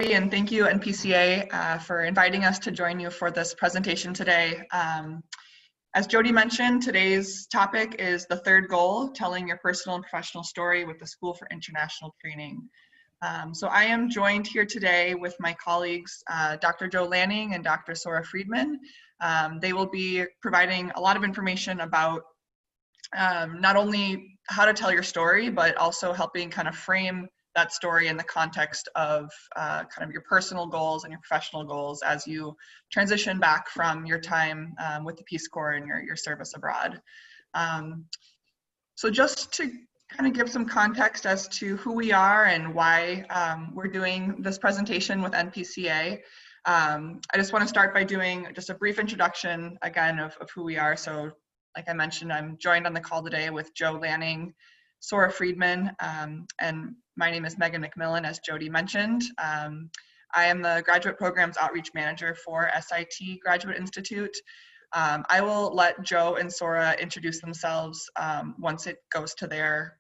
And thank you NPCA for inviting us to join you for this presentation today. As Jody mentioned, today's topic is the third goal, telling your personal and professional story with the School for International Training. So I am joined here today with my colleagues, Dr. Joe Lanning and Dr. Sora Friedman. They will be providing a lot of information about not only how to tell your story, but also helping kind of frame that story in the context of kind of your personal goals and your professional goals as you transition back from your time with the Peace Corps and your service abroad. So just to kind of give some context as to who we are and why we're doing this presentation with NPCA, I just want to start by doing just a brief introduction again of who we are. So like I mentioned, I'm joined on the call today with Joe Lanning, Sora Friedman, and my name is Megan McMillan, as Jody mentioned. I am the Graduate Programs Outreach Manager for SIT Graduate Institute. I will let Joe and Sora introduce themselves once it goes to their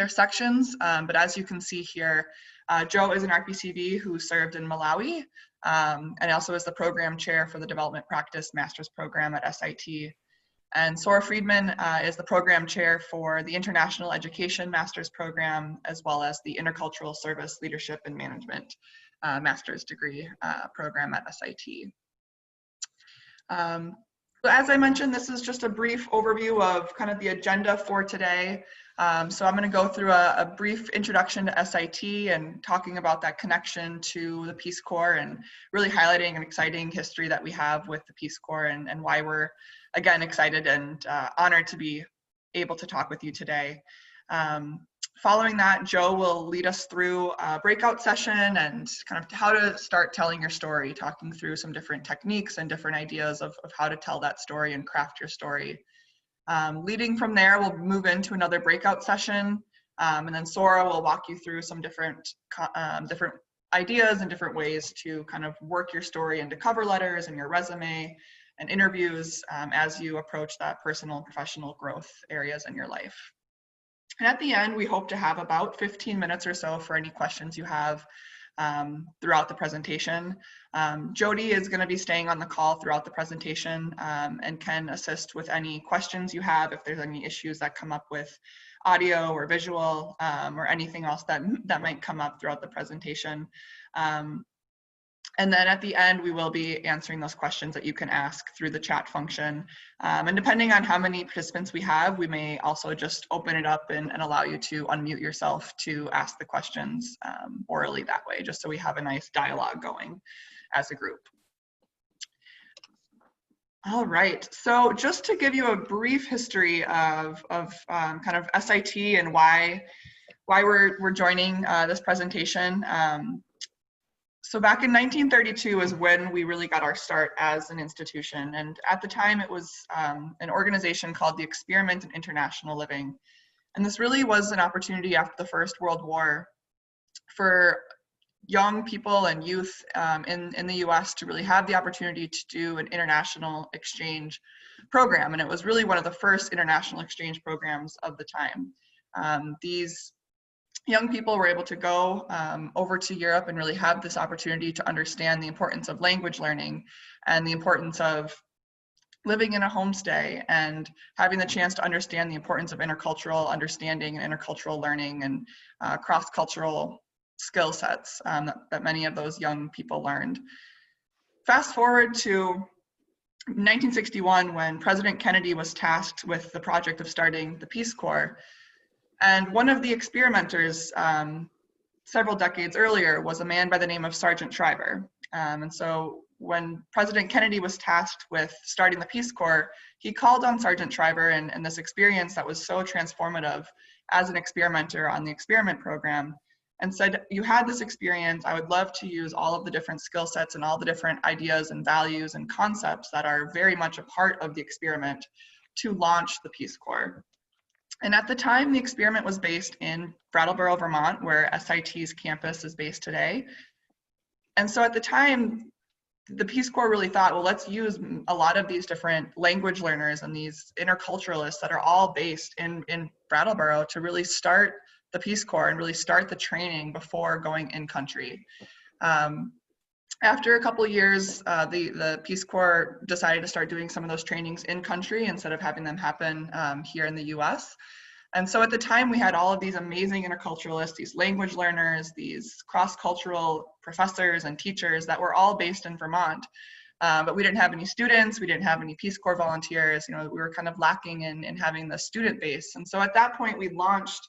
sections, but as you can see here, Joe is an RPCV who served in Malawi, and also is the Program Chair for the Development Practice Master's Program at SIT. And Sora Friedman is the program chair for the International Education Master's Program, as well as the Intercultural Service Leadership and Management Master's Degree Program at SIT. So as I mentioned, this is just a brief overview of kind of the agenda for today. So I'm going to go through a brief introduction to SIT and talking about that connection to the Peace Corps and really highlighting an exciting history that we have with the Peace Corps and why we're, again, excited and honored to be able to talk with you today. Following that, Joe will lead us through a breakout session and kind of how to start telling your story, talking through some different techniques and different ideas of how to tell that story and craft your story. Leading from there, we'll move into another breakout session, and then Sora will walk you through some different ideas and different ways to kind of work your story into cover letters and your resume and interviews as you approach that personal and professional growth areas in your life. And at the end, we hope to have about 15 minutes or so for any questions you have throughout the presentation. Jody is going to be staying on the call throughout the presentation and can assist with any questions you have if there's any issues that come up with audio or visual or anything else that might come up throughout the presentation. And then at the end, we will be answering those questions that you can ask through the chat function. And depending on how many participants we have, we may also just open it up and allow you to unmute yourself to ask the questions orally that way, just so we have a nice dialogue going as a group. All right, so just to give you a brief history of kind of SIT and why we're joining this presentation. So back in 1932 is when we really got our start as an institution. And at the time it was an organization called the Experiment in International Living. And this really was an opportunity after the First World War for young people and youth in the US to really have the opportunity to do an international exchange program. And it was really one of the first international exchange programs of the time. These young people were able to go over to Europe and really have this opportunity to understand the importance of language learning and the importance of living in a homestay and having the chance to understand the importance of intercultural understanding and intercultural learning and cross-cultural skill sets that many of those young people learned. Fast forward to 1961 when President Kennedy was tasked with the project of starting the Peace Corps. And one of the experimenters several decades earlier was a man by the name of Sergeant Shriver. And so when President Kennedy was tasked with starting the Peace Corps, he called on Sergeant Shriver and this experience that was so transformative as an experimenter on the experiment program and said, you had this experience, I would love to use all of the different skill sets and all the different ideas and values and concepts that are very much a part of the experiment to launch the Peace Corps. And at the time, the experiment was based in Brattleboro, Vermont, where SIT's campus is based today. And so at the time, the Peace Corps really thought, well, let's use a lot of these different language learners and these interculturalists that are all based in Brattleboro to really start the Peace Corps and really start the training before going in country. After a couple of years, the Peace Corps decided to start doing some of those trainings in country instead of having them happen here in the US. And so at the time we had all of these amazing interculturalists, these language learners, these cross-cultural professors and teachers that were all based in Vermont. But we didn't have any students, we didn't have any Peace Corps volunteers, we were kind of lacking in having the student base. And so at that point we launched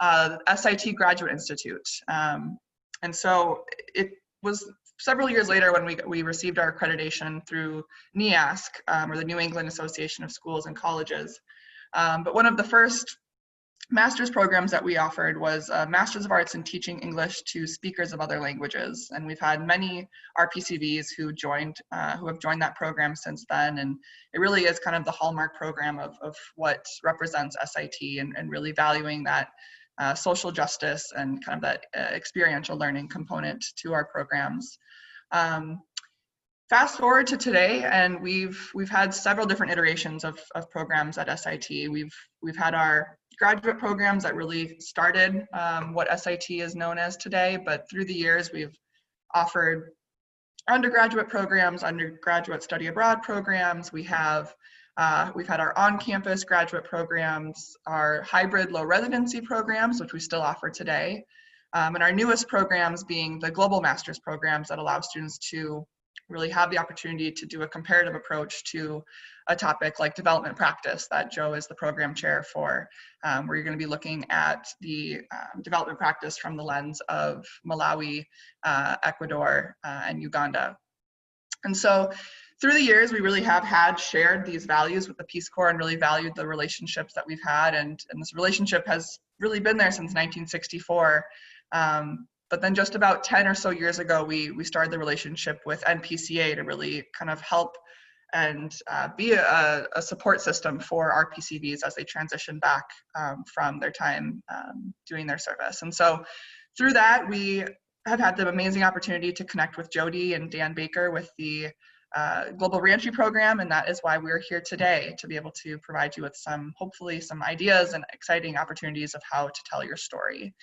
SIT Graduate Institute. And so it was several years later when we received our accreditation through NEASC, or the New England Association of Schools and Colleges. But one of the first master's programs that we offered was a Master's of Arts in Teaching English to Speakers of Other Languages. And we've had many RPCVs who have joined that program since then. And it really is kind of the hallmark program of what represents SIT and really valuing that social justice and kind of that experiential learning component to our programs. Fast forward to today, and we've had several different iterations of programs at SIT. We've had our graduate programs that really started what SIT is known as today, but through the years we've offered undergraduate programs, undergraduate study abroad programs. We've had our on-campus graduate programs, our hybrid low residency programs, which we still offer today, and our newest programs being the global master's programs that allow students to really have the opportunity to do a comparative approach to a topic like development practice that Joe is the program chair for, where you're going to be looking at the development practice from the lens of Malawi, Ecuador, and Uganda. And so through the years, we really have shared these values with the Peace Corps and really valued the relationships that we've had. And this relationship has really been there since 1964. But then just about 10 or so years ago, we started the relationship with NPCA to really kind of help and be a support system for RPCVs as they transition back from their time doing their service. And so through that, we have had the amazing opportunity to connect with Jody and Dan Baker with the Global Reentry Program, and that is why we're here today, to be able to provide you with hopefully some ideas and exciting opportunities of how to tell your story.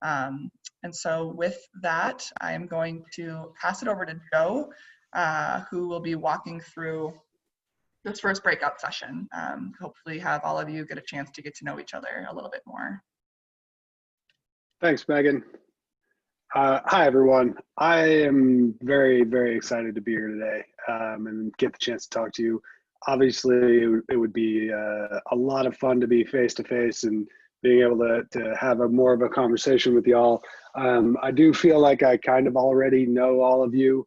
And so with that, I'm going to pass it over to Joe, who will be walking through this first breakout session. Hopefully have all of you get a chance to get to know each other a little bit more. Thanks, Megan. Hi, everyone. I am very, very excited to be here today and get the chance to talk to you. Obviously, it would be a lot of fun to be face-to-face and being able to have more of a conversation with y'all. I do feel like I kind of already know all of you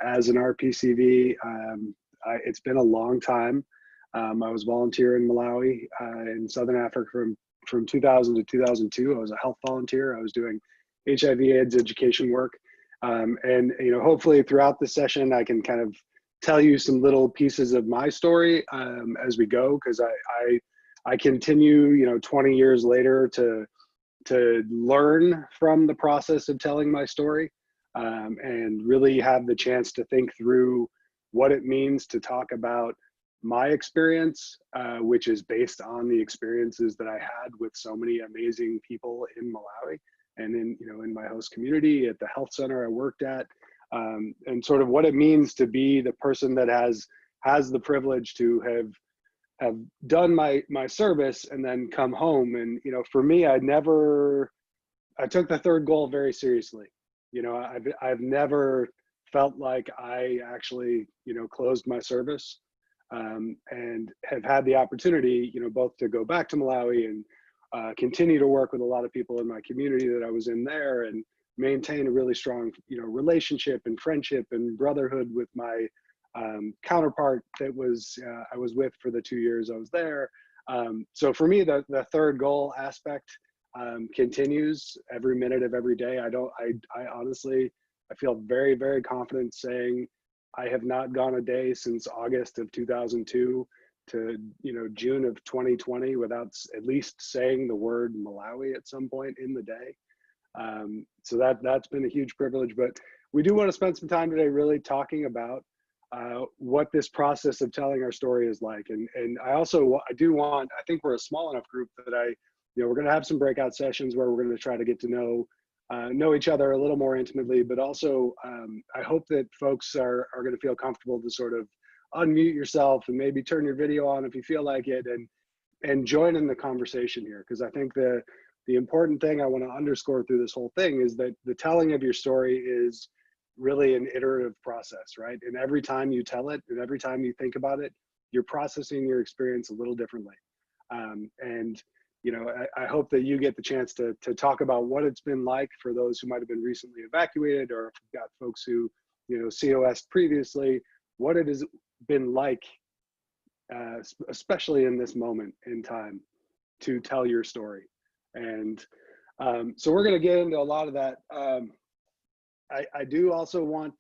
as an RPCV. It's been a long time. I was volunteering in Malawi in Southern Africa from 2000 to 2002. I was a health volunteer. I was doing HIV/AIDS education work. And hopefully throughout the session, I can kind of tell you some little pieces of my story as we go, because I continue, 20 years later to learn from the process of telling my story and really have the chance to think through what it means to talk about my experience, which is based on the experiences that I had with so many amazing people in Malawi and in my host community, at the health center I worked at, and sort of what it means to be the person that has the privilege to have done my service and then come home. And for me, I took the third goal very seriously. I've never felt like I actually closed my service, and have had the opportunity both to go back to Malawi and continue to work with a lot of people in my community that I was in there, and maintain a really strong relationship and friendship and brotherhood with my counterpart that I was with for the 2 years I was there. So for me, the third goal aspect continues every minute of every day. I honestly, I feel very, very confident saying I have not gone a day since August of 2002 to June of 2020 without at least saying the word Malawi at some point in the day. So that's been a huge privilege. But we do want to spend some time today really talking about what this process of telling our story is like. And I think we're a small enough group that we're going to have some breakout sessions where we're going to try to get to know know each other a little more intimately, but also I hope that folks are going to feel comfortable to sort of unmute yourself and maybe turn your video on if you feel like it, and join in the conversation here. Because I think the important thing I want to underscore through this whole thing is that the telling of your story is really an iterative process, right? And every time you tell it and every time you think about it, you're processing your experience a little differently. And you know, I hope that you get the chance to talk about what it's been like for those who might have been recently evacuated, or if you've got folks who, you know, COS previously, what it has been like, especially in this moment in time, to tell your story. And so we're going to get into a lot of that. I do also want,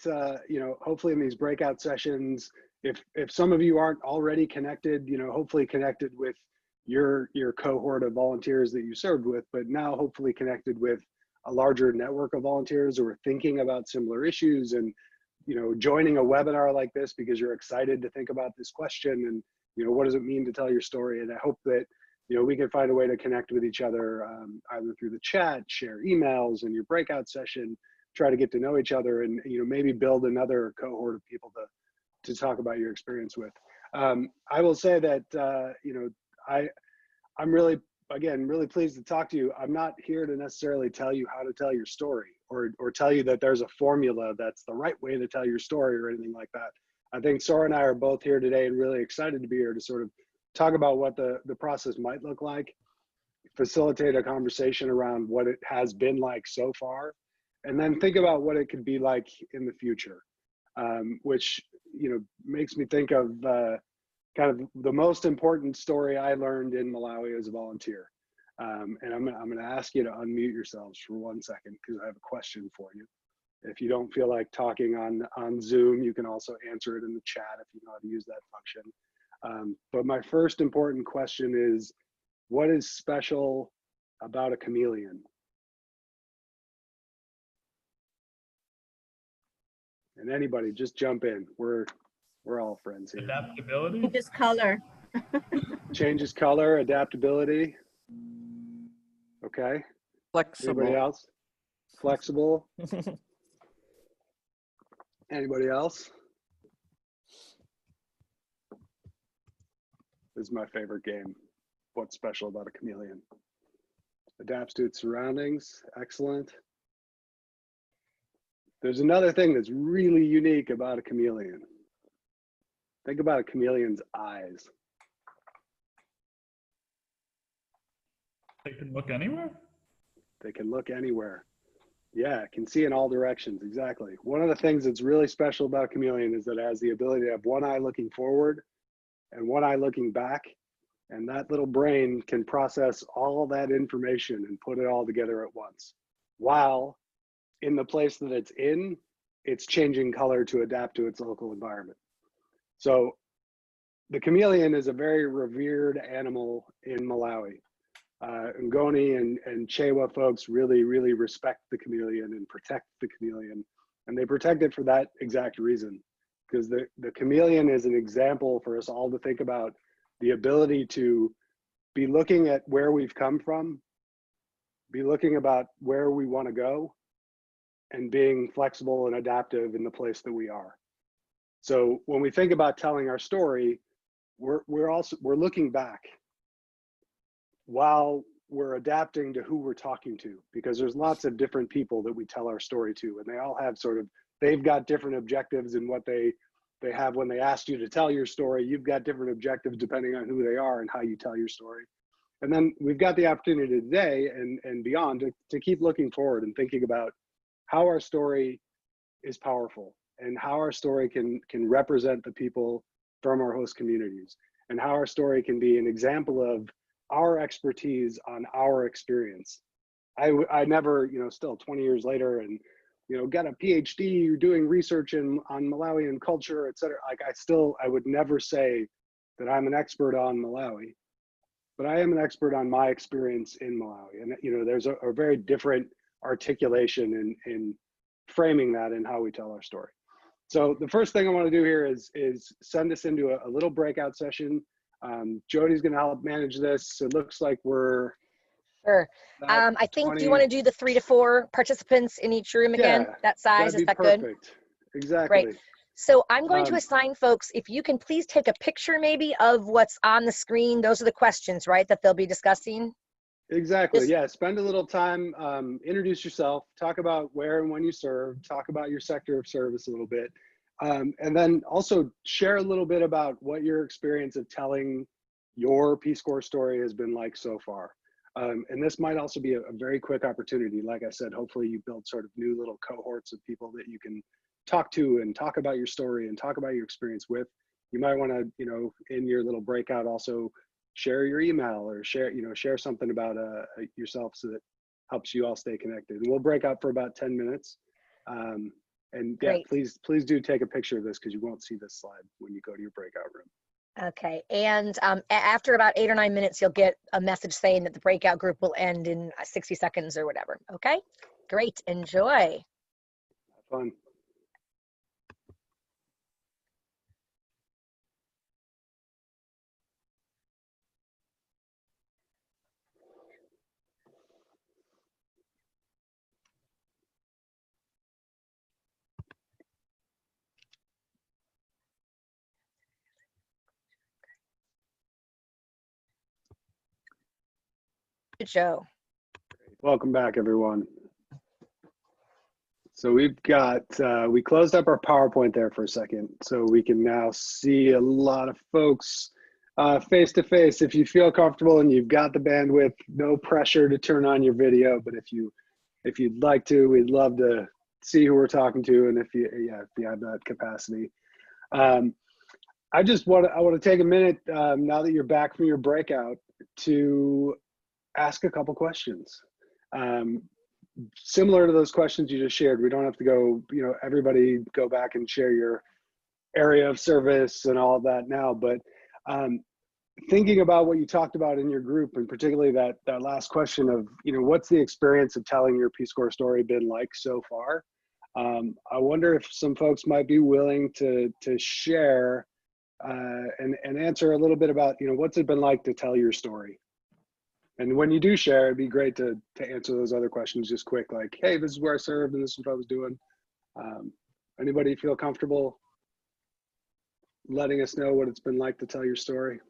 you know, hopefully in these breakout sessions, if some of you aren't already connected, you know, hopefully connected with your cohort of volunteers that you served with, but now hopefully connected with a larger network of volunteers who are thinking about similar issues, and, you know, joining a webinar like this because you're excited to think about this question and, you know, what does it mean to tell your story? And I hope that, you know, we can find a way to connect with each other, either through the chat, share emails, in your breakout session, try to get to know each other, and, you know, maybe build another cohort of people to talk about your experience with. I will say that, you know, I'm really, again, really pleased to talk to you. I'm not here to necessarily tell you how to tell your story, or tell you that there's a formula that's the right way to tell your story or anything like that. I think Sora and I are both here today and really excited to be here to sort of talk about what the process might look like, facilitate a conversation around what it has been like so far, and then think about what it could be like in the future, which, you know, makes me think of kind of the most important story I learned in Malawi as a volunteer. And I'm going to ask you to unmute yourselves for 1 second because I have a question for you. If you don't feel like talking on Zoom, you can also answer it in the chat if you know how to use that function. But my first important question is, what is special about a chameleon? And anybody, just jump in. We're all friends here. Adaptability? Changes color. Changes color, adaptability. Okay. Flexible. Anybody else? Flexible. Anybody else? This is my favorite game. What's special about a chameleon? Adapts to its surroundings. Excellent. There's another thing that's really unique about a chameleon. Think about a chameleon's eyes. They can look anywhere? They can look anywhere. Yeah, can see in all directions, exactly. One of the things that's really special about a chameleon is that it has the ability to have one eye looking forward and one eye looking back, and that little brain can process all that information and put it all together at once. While in the place that it's in, it's changing color to adapt to its local environment. So the chameleon is a very revered animal in Malawi. Ngoni and Chewa folks really, really respect the chameleon and protect the chameleon. And they protect it for that exact reason, because the chameleon is an example for us all to think about the ability to be looking at where we've come from, be looking about where we want to go, and being flexible and adaptive in the place that we are. So when we think about telling our story, we're looking back while we're adapting to who we're talking to, because there's lots of different people that we tell our story to, and they all have they've got different objectives in what they have when they ask you to tell your story. You've got different objectives depending on who they are and how you tell your story. And then we've got the opportunity today and beyond to keep looking forward and thinking about how our story is powerful and how our story can represent the people from our host communities, and how our story can be an example of our expertise on our experience. I never, you know, still 20 years later and, you know, got a PhD doing research on Malawian culture, et cetera. Like I would never say that I'm an expert on Malawi, but I am an expert on my experience in Malawi. And, you know, there's a very different articulation in framing that in how we tell our story. So the first thing I want to do here is send us into a little breakout session. Jody's going to help manage this. It looks like we're Sure. That I think, do you 20 want to do the 3 to 4 participants in each room again? Yeah, That size, that'd is be that good? perfect. Great. Exactly. So I'm going to Um, assign folks, if you can please take a picture maybe of what's on the screen. Those are the questions, right, that they'll be discussing? Exactly. Just, Yeah. Spend a little time, introduce yourself, talk about where and when you serve, talk about your sector of service a little bit. And then also share a little bit about what your experience of telling your Peace Corps story has been like so far. And this might also be a very quick opportunity. Like I said, hopefully you build sort of new little cohorts of people that you can talk to and talk about your story and talk about your experience with. You might want to, in your little breakout also share your email or share something about yourself so that helps you all stay connected. And we'll break out for about 10 minutes. And yeah, great. please do take a picture of this because you won't see this slide when you go to your breakout room. Okay, and after about 8 or 9 minutes, you'll get a message saying that the breakout group will end in 60 seconds or whatever. Okay, great, enjoy. Have fun. Joe. Welcome back, everyone. So we've got, we closed up our PowerPoint there for a second, so we can now see a lot of folks face to face. If you feel comfortable and you've got the bandwidth, no pressure to turn on your video, but if you'd like to, we'd love to see who we're talking to, and if you have that capacity. I want to take a minute now that you're back from your breakout to ask a couple questions. Similar to those questions you just shared, we don't have to go, everybody go back and share your area of service and all of that now, but thinking about what you talked about in your group, and particularly that last question of, what's the experience of telling your Peace Corps story been like so far? I wonder if some folks might be willing to share and answer a little bit about, what's it been like to tell your story? And when you do share, it'd be great to answer those other questions just quick, like, hey, this is where I served and this is what I was doing. Anybody feel comfortable letting us know what it's been like to tell your story?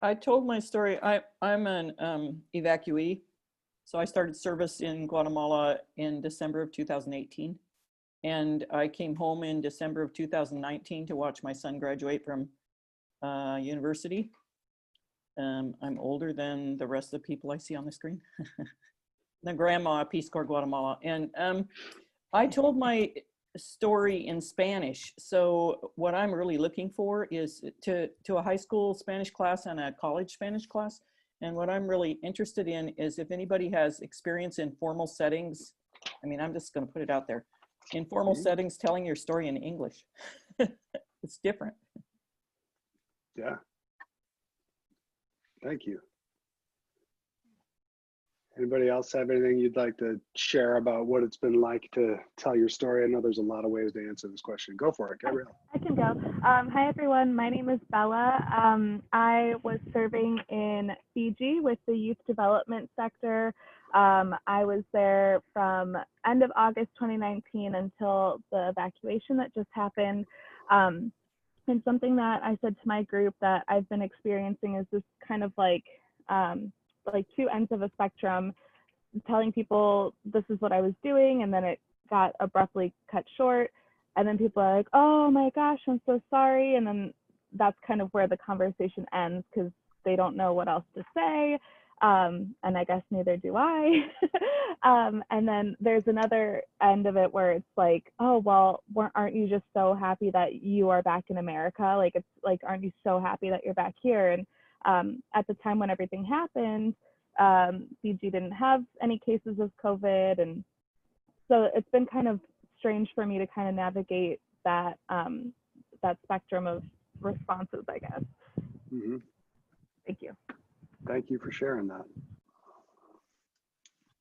I told my story. I'm an evacuee. So I started service in Guatemala in December of 2018. And I came home in December of 2019 to watch my son graduate from university. I'm older than the rest of the people I see on the screen. The grandma, Peace Corps Guatemala. And I told my story in Spanish. So what I'm really looking for is to a high school Spanish class and a college Spanish class. And what I'm really interested in is if anybody has experience in formal settings. I mean, I'm just going to put it out there. In formal settings, telling your story in English. It's different. Yeah. Thank you. Anybody else have anything you'd like to share about what it's been like to tell your story? I know there's a lot of ways to answer this question. Go for it, Gabrielle. I can go. Hi, everyone. My name is Bella. I was serving in Fiji with the youth development sector. I was there from end of August 2019 until the evacuation that just happened. And something that I said to my group that I've been experiencing is this kind of like two ends of a spectrum, telling people this is what I was doing, and then it got abruptly cut short. And then people are like, oh my gosh, I'm so sorry. And then that's kind of where the conversation ends because they don't know what else to say. And I guess neither do I. And then there's another end of it where it's like, oh, well, aren't you just so happy that you are back in America? Like, it's like, aren't you so happy that you're back here? And at the time when everything happened, Fiji didn't have any cases of COVID. And so it's been kind of strange for me to kind of navigate that, that spectrum of responses, I guess. Mm-hmm. Thank you. Thank you for sharing that.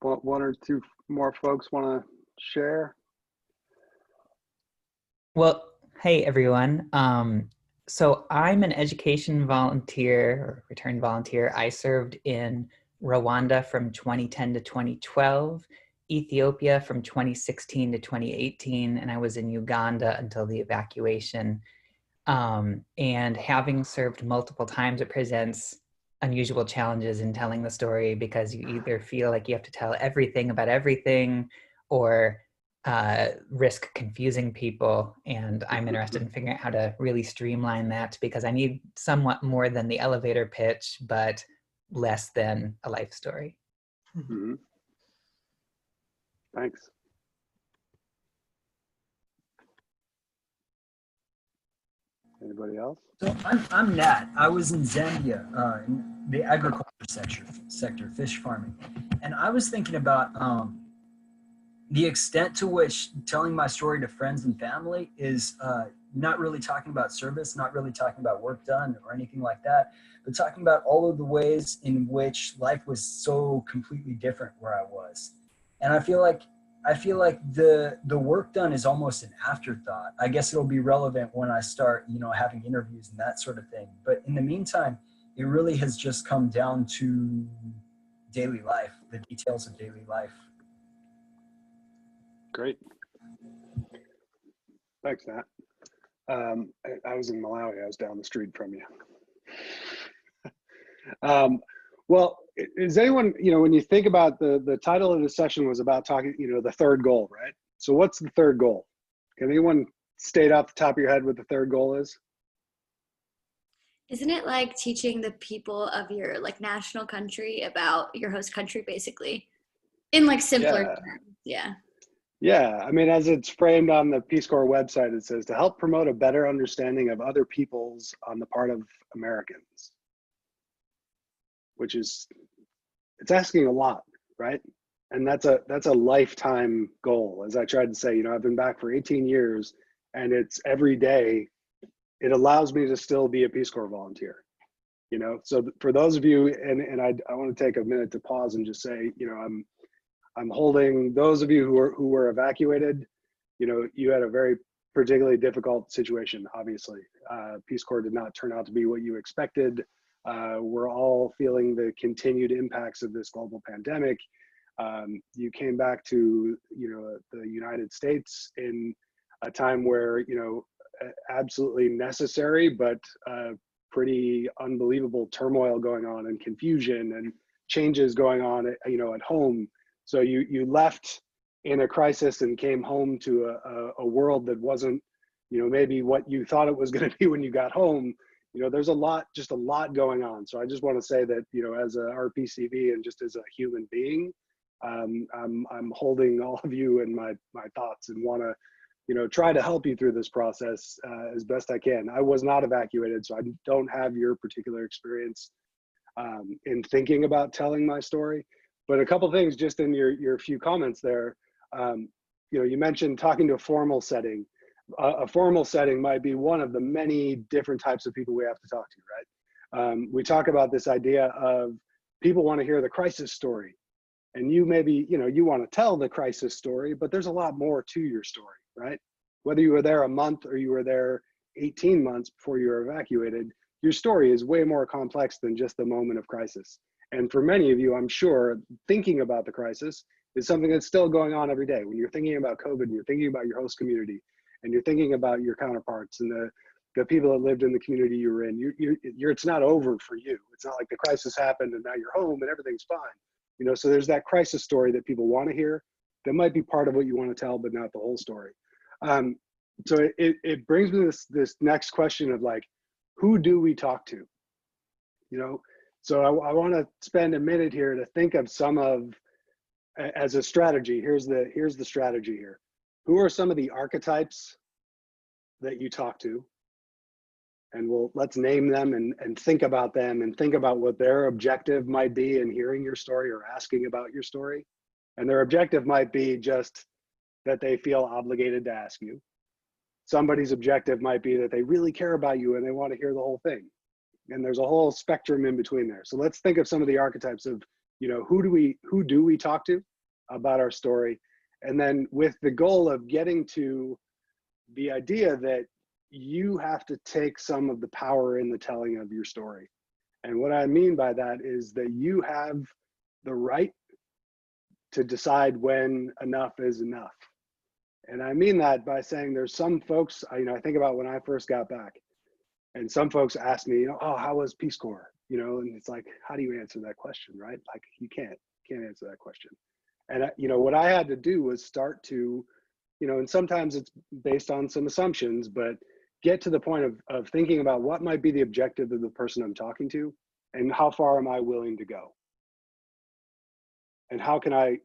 One or two more folks want to share? Well, hey everyone. So I'm an education volunteer or returned volunteer. I served in Rwanda from 2010 to 2012, Ethiopia from 2016 to 2018, and I was in Uganda until the evacuation. And having served multiple times, it presents unusual challenges in telling the story, because you either feel like you have to tell everything about everything or risk confusing people. And I'm interested in figuring out how to really streamline that, because I need somewhat more than the elevator pitch, but less than a life story. Mm-hmm. Thanks. Anybody else? So I'm Nat. I was in Zambia, in the agriculture sector, fish farming. And I was thinking about the extent to which telling my story to friends and family is not really talking about service, not really talking about work done or anything like that, but talking about all of the ways in which life was so completely different where I was. And I feel like the work done is almost an afterthought. I guess it'll be relevant when I start, having interviews and that sort of thing. But in the meantime, it really has just come down to daily life, the details of daily life. Great. Thanks, Nat. I was in Malawi. I was down the street from you. Well, is anyone, when you think about the title of the session was about talking, the third goal, right? So what's the third goal? Can anyone state off the top of your head what the third goal is? Isn't it like teaching the people of your national country about your host country, basically, in simpler terms? Yeah. Yeah, I mean, as it's framed on the Peace Corps website, it says to help promote a better understanding of other peoples on the part of Americans, which is, it's asking a lot, right? And that's a lifetime goal. As I tried to say, I've been back for 18 years, and it's every day. It allows me to still be a Peace Corps volunteer, So for those of you, and I want to take a minute to pause and just say, I'm holding those of you who were evacuated. You had a very particularly difficult situation. Obviously, Peace Corps did not turn out to be what you expected. We're all feeling the continued impacts of this global pandemic. You came back to the United States in a time where absolutely necessary, but pretty unbelievable turmoil going on and confusion and changes going on at home. So you left in a crisis and came home to a world that wasn't, maybe what you thought it was going to be when you got home. There's just a lot going on. So I just want to say that, as a RPCV and just as a human being, I'm holding all of you in my thoughts and want to, try to help you through this process as best I can. I was not evacuated, so I don't have your particular experience in thinking about telling my story. But a couple things just in your few comments there, you mentioned talking to a formal setting. A formal setting might be one of the many different types of people we have to talk to, right? We talk about this idea of people want to hear the crisis story. And you maybe, you want to tell the crisis story, but there's a lot more to your story, right? Whether you were there a month or you were there 18 months before you were evacuated, your story is way more complex than just the moment of crisis. And for many of you, I'm sure, thinking about the crisis is something that's still going on every day. When you're thinking about COVID, and you're thinking about your host community, and you're thinking about your counterparts and the people that lived in the community you were in, it's not over for you. It's not like the crisis happened and now you're home and everything's fine. So there's that crisis story that people want to hear. That might be part of what you want to tell, but not the whole story. So it brings me this next question of who do we talk to? So I want to spend a minute here to think of some of, as a strategy, here's the strategy here. Who are some of the archetypes that you talk to? And let's name them and think about them and think about what their objective might be in hearing your story or asking about your story. And their objective might be just that they feel obligated to ask you. Somebody's objective might be that they really care about you and they want to hear the whole thing. And there's a whole spectrum in between there. So let's think of some of the archetypes of, who do we talk to about our story? And then with the goal of getting to the idea that you have to take some of the power in the telling of your story. And what I mean by that is that you have the right to decide when enough is enough. And I mean that by saying there's some folks, I think about when I first got back, and some folks ask me, oh, how was Peace Corps? And it's like, how do you answer that question, right? Like, you can't answer that question. And what I had to do was start to, and sometimes it's based on some assumptions, but get to the point of thinking about what might be the objective of the person I'm talking to, and how far am I willing to go? And how can I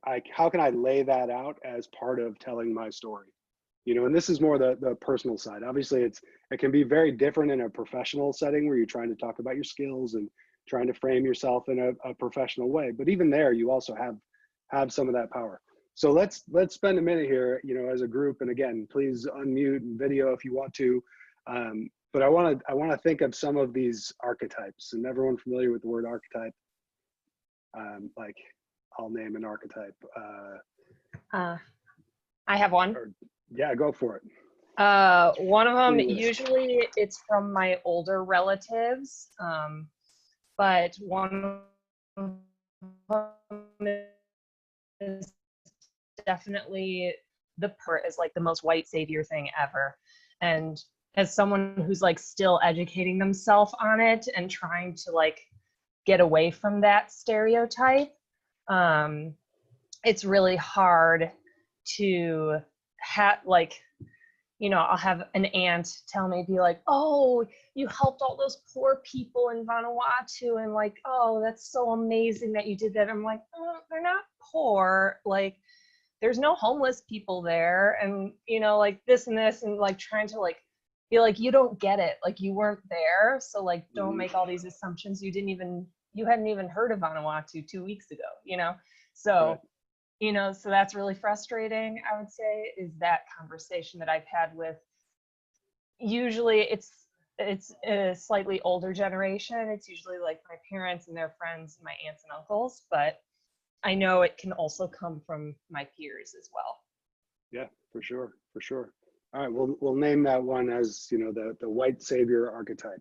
lay that out as part of telling my story? And this is more the personal side. Obviously, it can be very different in a professional setting where you're trying to talk about your skills and trying to frame yourself in a professional way. But even there, you also have some of that power. So let's spend a minute here, as a group. And again, please unmute and video if you want to. But I want to think of some of these archetypes. And everyone familiar with the word archetype? Like, I'll name an archetype. I have one. Yeah, go for it. One of them, Clueless. usually it's from my older relatives, but one of them is definitely is like the most white savior thing ever. And as someone who's like still educating themselves on it and trying to like get away from that stereotype, it's really hard to I'll have an aunt tell me, be like, oh, you helped all those poor people in Vanuatu, and like, oh, that's so amazing that you did that. I'm like, oh, they're not poor. Like, there's no homeless people there, and like this and this, and like trying to like be like, you don't get it, like you weren't there, so like don't make all these assumptions. You hadn't even heard of Vanuatu 2 weeks ago, so Right. So that's really frustrating, I would say, is that conversation that I've had with, usually it's a slightly older generation. It's usually like my parents and their friends, my aunts and uncles, but I know it can also come from my peers as well. Yeah, for sure. All right, we'll name that one as, the white savior archetype.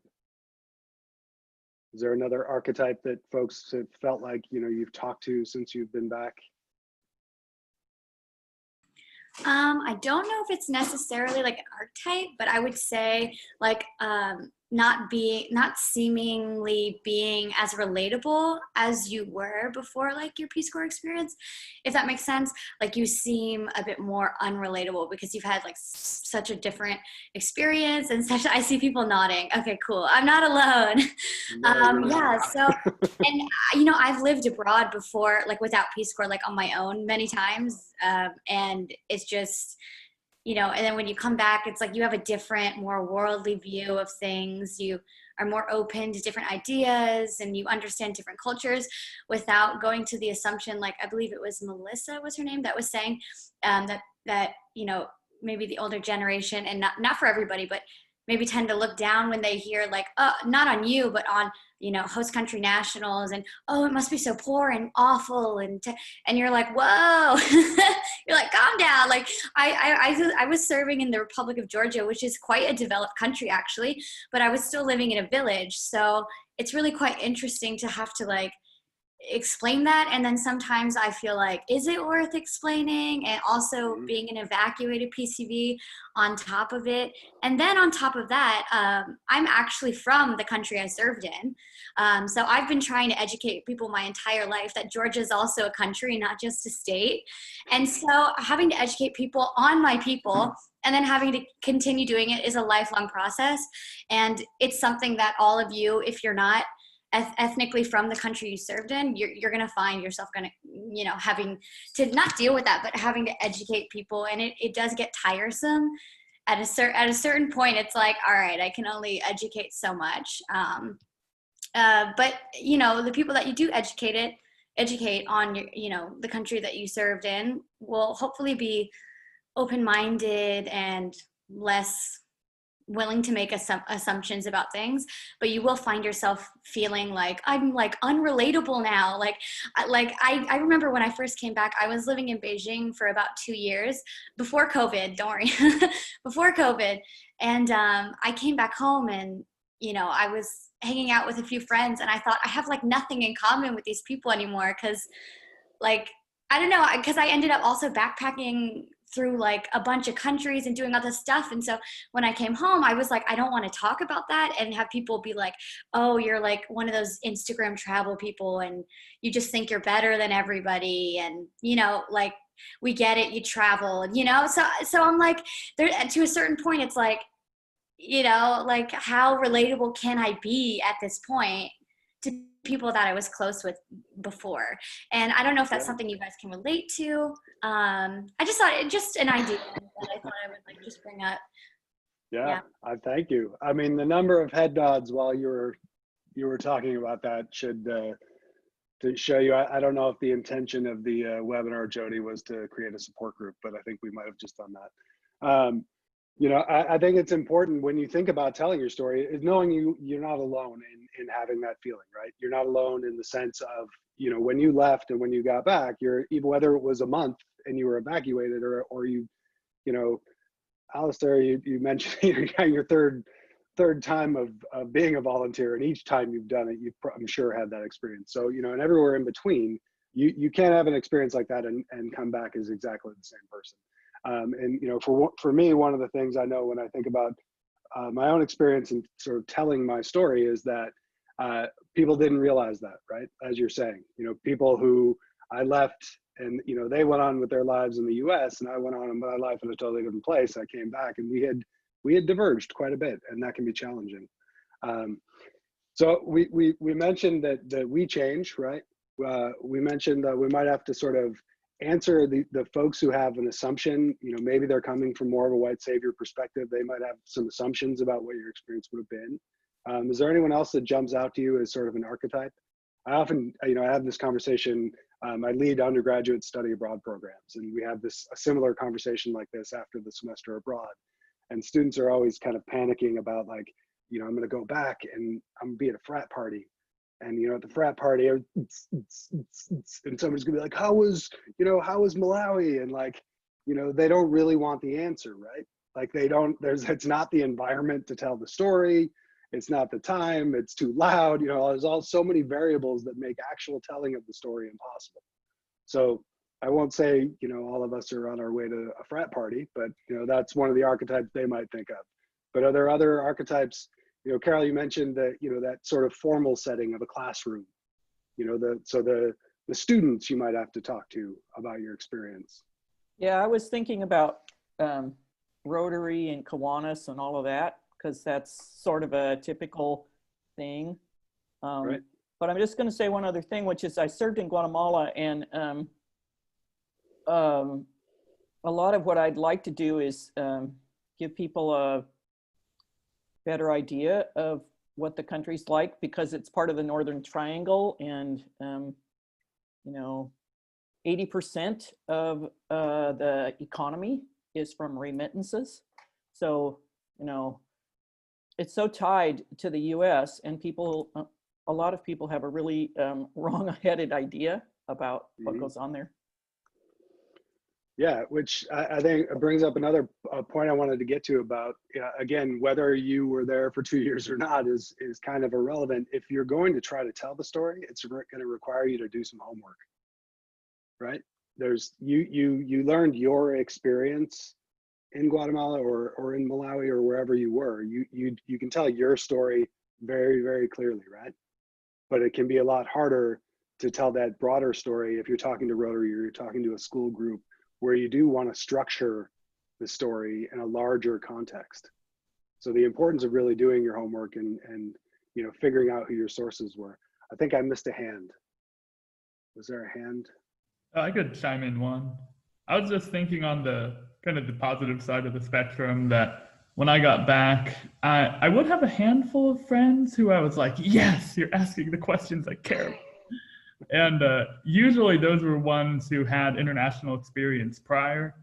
Is there another archetype that folks have felt like, you've talked to since you've been back? I don't know if it's necessarily like an archetype, but I would say like not seemingly being as relatable as you were before like your Peace Corps experience, if that makes sense. Like you seem a bit more unrelatable because you've had like such a different experience and such. I see people nodding. Okay, cool. I'm not alone. Yeah. So, and I've lived abroad before, like without Peace Corps, like on my own many times. And it's just, and then when you come back, it's like you have a different, more worldly view of things. You are more open to different ideas and you understand different cultures without going to the assumption, like I believe it was Melissa was her name, that was saying that maybe the older generation, and not for everybody, but maybe tend to look down when they hear like, not on you, but on, host country nationals, and, oh, it must be so poor and awful. And you're like, whoa, you're like, calm down. Like I was serving in the Republic of Georgia, which is quite a developed country actually, but I was still living in a village. So it's really quite interesting to have to like explain that. And then sometimes I feel like, is it worth explaining? And also being an evacuated PCV on top of it. And then on top of that, I'm actually from the country I served in. So I've been trying to educate people my entire life that Georgia is also a country, not just a state. And so having to educate people on my people and then having to continue doing it is a lifelong process. And it's something that all of you, if you're not ethnically from the country you served in, you're going to find yourself going to, having to not deal with that, but having to educate people. And it does get tiresome at a certain point. It's like, all right, I can only educate so much. But the people that you do educate on your, the country that you served in will hopefully be open-minded and less willing to make assumptions about things, but you will find yourself feeling like, I'm like unrelatable now. I remember when I first came back, I was living in Beijing for about 2 years before COVID, don't worry, before COVID. And I came back home and you know, I was hanging out with a few friends and I thought I have like nothing in common with these people anymore. Cause like, I don't know, because I ended up also backpacking through like a bunch of countries and doing all this stuff. And so when I came home, I was like, I don't want to talk about that and have people be like, oh, you're like one of those Instagram travel people and you just think you're better than everybody. And, you know, like, we get it, you travel, you know? So I'm like, there, to a certain point, it's like, you know, like how relatable can I be at this point to people that I was close with before? And I don't know if that's something you guys can relate to. I just thought it just an idea that I thought I would like just bring up. Yeah, I thank you. I mean, the number of head nods while you were talking about that should to show you. I don't know if the intention of the webinar, Jody, was to create a support group, but I think we might have just done that. You know, I think it's important when you think about telling your story is knowing you're not alone in having that feeling, right? You're not alone in the sense of, you know, when you left and when you got back, you're, even whether it was a month and you were evacuated or you know, Alistair, you mentioned your third time of being a volunteer, and each time you've done it, you've, I'm sure, had that experience. So, you know, and everywhere in between, you can't have an experience like that and come back as exactly the same person. And, you know, for me, one of the things I know when I think about my own experience and sort of telling my story is that people didn't realize that, right? As you're saying, you know, people who I left and, you know, they went on with their lives in the US and I went on with my life in a totally different place. I came back and we had diverged quite a bit, and that can be challenging. So we mentioned that we change, right? We mentioned that we might have to sort of answer the folks who have an assumption. You know, maybe they're coming from more of a white savior perspective. They might have some assumptions about what your experience would have been. Is there anyone else that jumps out to you as sort of an archetype? I often, you know, I have this conversation. I lead undergraduate study abroad programs, and we have a similar conversation like this after the semester abroad. And students are always kind of panicking about, like, you know, I'm going to go back and I'm going to be at a frat party. And, you know, at the frat party, and somebody's gonna be like, how was Malawi? And, like, you know, they don't really want the answer, right? Like, it's not the environment to tell the story. It's not the time, it's too loud. You know, there's so many variables that make actual telling of the story impossible. So I won't say, you know, all of us are on our way to a frat party, but, you know, that's one of the archetypes they might think of. But are there other archetypes? You know, Carol, you mentioned that, you know, that sort of formal setting of a classroom, you know, the students you might have to talk to about your experience. Yeah, I was thinking about Rotary and Kiwanis and all of that, because that's sort of a typical thing. Right. But I'm just going to say one other thing, which is I served in Guatemala, and a lot of what I'd like to do is give people a better idea of what the country's like, because it's part of the Northern Triangle, and you know, 80% of the economy is from remittances. So, you know, it's so tied to the US, and people, a lot of people have a really wrong-headed idea about what goes on there. Yeah, which I think brings up another point I wanted to get to about, again, whether you were there for 2 years or not is kind of irrelevant. If you're going to try to tell the story, it's going to require you to do some homework, right? You learned your experience in Guatemala or in Malawi or wherever you were. You can tell your story very, very clearly, right? But it can be a lot harder to tell that broader story if you're talking to Rotary or you're talking to a school group, where you do want to structure the story in a larger context. So the importance of really doing your homework and you know, figuring out who your sources were. I think I missed a hand. Was there a hand? I could chime in one. I was just thinking on the kind of the positive side of the spectrum that when I got back, I would have a handful of friends who I was like, yes, you're asking the questions I care about. And usually those were ones who had international experience prior.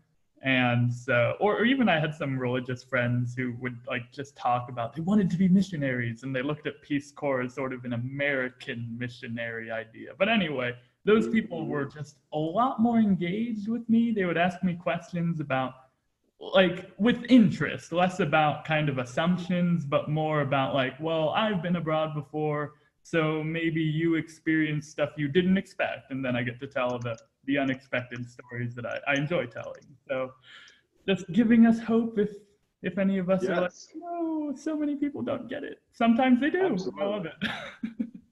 And so, or even I had some religious friends who would like just talk about, they wanted to be missionaries and they looked at Peace Corps as sort of an American missionary idea. But anyway, those people were just a lot more engaged with me. They would ask me questions about like with interest, less about kind of assumptions, but more about like, well, I've been abroad before, so maybe you experienced stuff you didn't expect, and then I get to tell the unexpected stories that I enjoy telling. So just giving us hope if any of us are like, Yes, no, so many people don't get it. Sometimes they do. I love absolutely.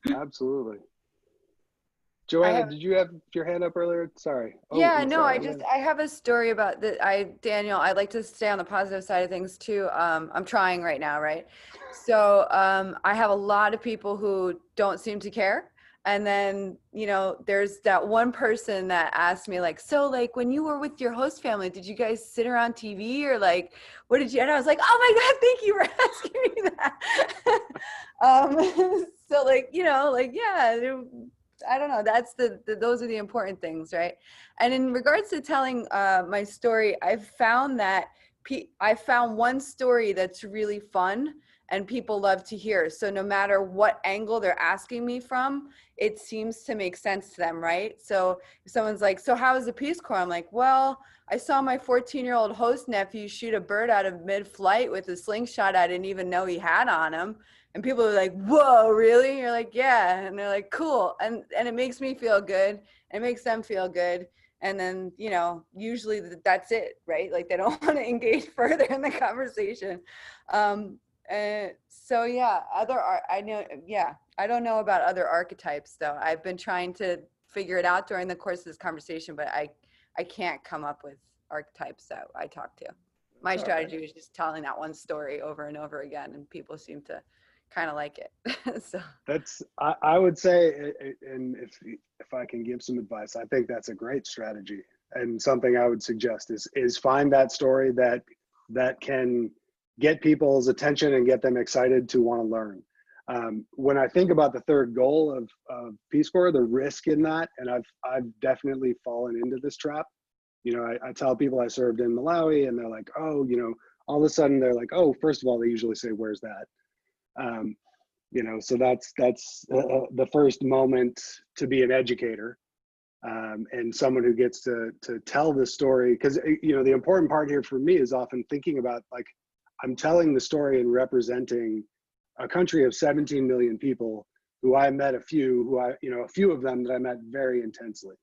it. Absolutely. I Joanna, have, did you have your hand up earlier? Sorry. Oh, yeah, and no, sorry. Amanda. I have a story about that. Daniel, I'd like to stay on the positive side of things too. I'm trying right now, right? So, I have a lot of people who don't seem to care. And then, you know, there's that one person that asked me like, so like when you were with your host family, did you guys sit around TV or like, what did you, and I was like, oh my God, thank you for asking me that. So like, you know, like, yeah, I don't know. That's those are the important things, right? And in regards to telling my story, I've found that I found one story that's really fun and people love to hear. So no matter what angle they're asking me from, it seems to make sense to them, right? So if someone's like, so how was the Peace Corps? I'm like, well, I saw my 14-year-old host nephew shoot a bird out of mid-flight with a slingshot I didn't even know he had on him. And people are like, whoa, really? And you're like, yeah. And they're like, cool. And it makes me feel good. It makes them feel good. And then, you know, usually that's it, right? Like they don't want to engage further in the conversation. So yeah, I know, yeah, I don't know about other archetypes though. I've been trying to figure it out during the course of this conversation, but I can't come up with archetypes that I talk to. My strategy is just telling that one story over and over again, and people seem to kind of like it. So That's, I would say, and if I can give some advice, I think that's a great strategy. And something I would suggest is find that story that can get people's attention and get them excited to want to learn. When I think about the third goal of Peace Corps, the risk in that, and I've definitely fallen into this trap. You know, I tell people I served in Malawi, and they're like, oh, you know, all of a sudden they're like, oh, first of all, they usually say, where's that? You know, so that's the first moment to be an educator, and someone who gets to tell the story. Because, you know, the important part here for me is often thinking about, like, I'm telling the story and representing a country of 17 million people who I met a few of them that I met very intensely.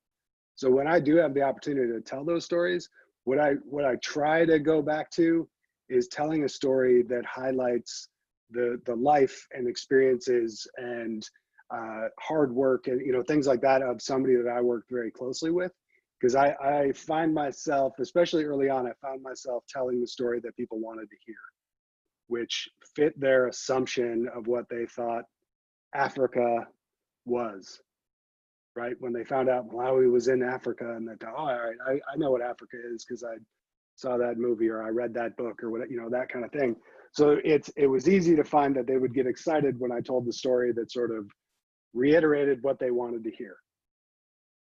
So when I do have the opportunity to tell those stories, what I try to go back to is telling a story that highlights the life and experiences and hard work and, you know, things like that of somebody that I worked very closely with. Because I find myself, especially early on, I found myself telling the story that people wanted to hear, which fit their assumption of what they thought Africa was, right? When they found out Malawi was in Africa, and they thought, oh, all right, I know what Africa is because I saw that movie or I read that book or what, you know, that kind of thing. So it was easy to find that they would get excited when I told the story that sort of reiterated what they wanted to hear.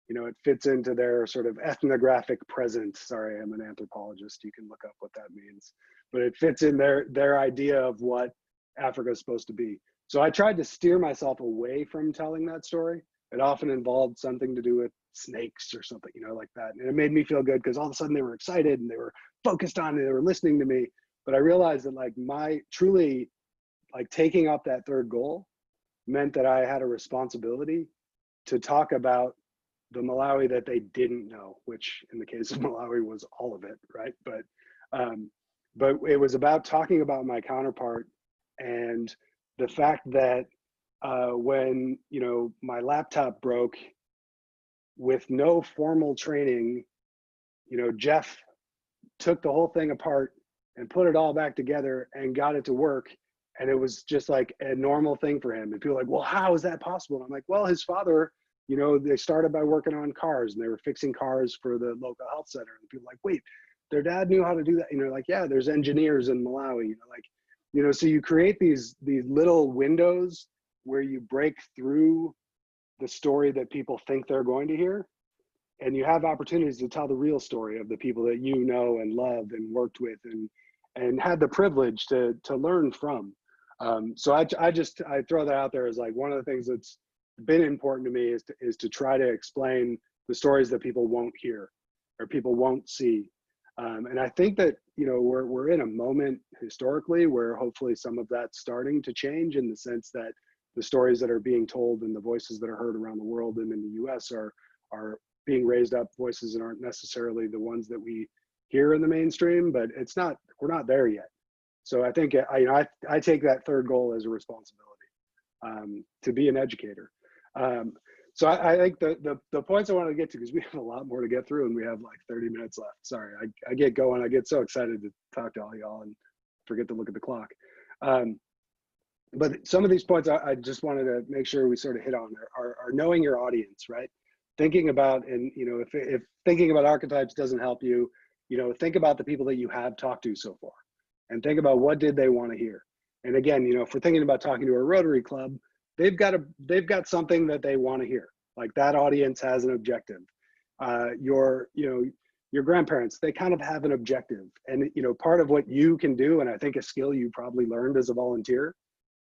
You know, it fits into their sort of ethnographic present. Sorry, I'm an anthropologist. You can look up what that means. But it fits in their idea of what Africa is supposed to be. So I tried to steer myself away from telling that story. It often involved something to do with snakes or something, you know, like that. And it made me feel good because all of a sudden they were excited and they were focused on it, they were listening to me. But I realized that, like, my truly, like, taking up that third goal meant that I had a responsibility to talk about the Malawi that they didn't know, which in the case of Malawi was all of it, right? But it was about talking about my counterpart and the fact that when, you know, my laptop broke, with no formal training, you know, Jeff took the whole thing apart and put it all back together and got it to work. And it was just like a normal thing for him. And people are like, well, how is that possible? And I'm like, well, his father, you know, they started by working on cars and they were fixing cars for the local health center. And people are like, wait, their dad knew how to do that. You know, like, yeah, there's engineers in Malawi, you know, like, you know, so you create these little windows where you break through the story that people think they're going to hear. And you have opportunities to tell the real story of the people that you know and loved and worked with and had the privilege to learn from. So I throw that out there as like one of the things that's been important to me is to try to explain the stories that people won't hear or people won't see. And I think that, you know, we're in a moment historically where hopefully some of that's starting to change, in the sense that the stories that are being told and the voices that are heard around the world and in the US are being raised up voices that aren't necessarily the ones that we hear in the mainstream, but we're not there yet. So I think I take that third goal as a responsibility, to be an educator. So I think the points I wanted to get to, because we have a lot more to get through and we have like 30 minutes left. Sorry, I get going. I get so excited to talk to all y'all and forget to look at the clock. But some of these points I just wanted to make sure we sort of hit on are knowing your audience, right? Thinking about, and you know, if thinking about archetypes doesn't help you, you know, think about the people that you have talked to so far, and think about what did they want to hear. And again, you know, if we're thinking about talking to a Rotary Club, they've got something that they want to hear. Like that audience has an objective. Your grandparents, they kind of have an objective. And you know, part of what you can do, and I think a skill you probably learned as a volunteer,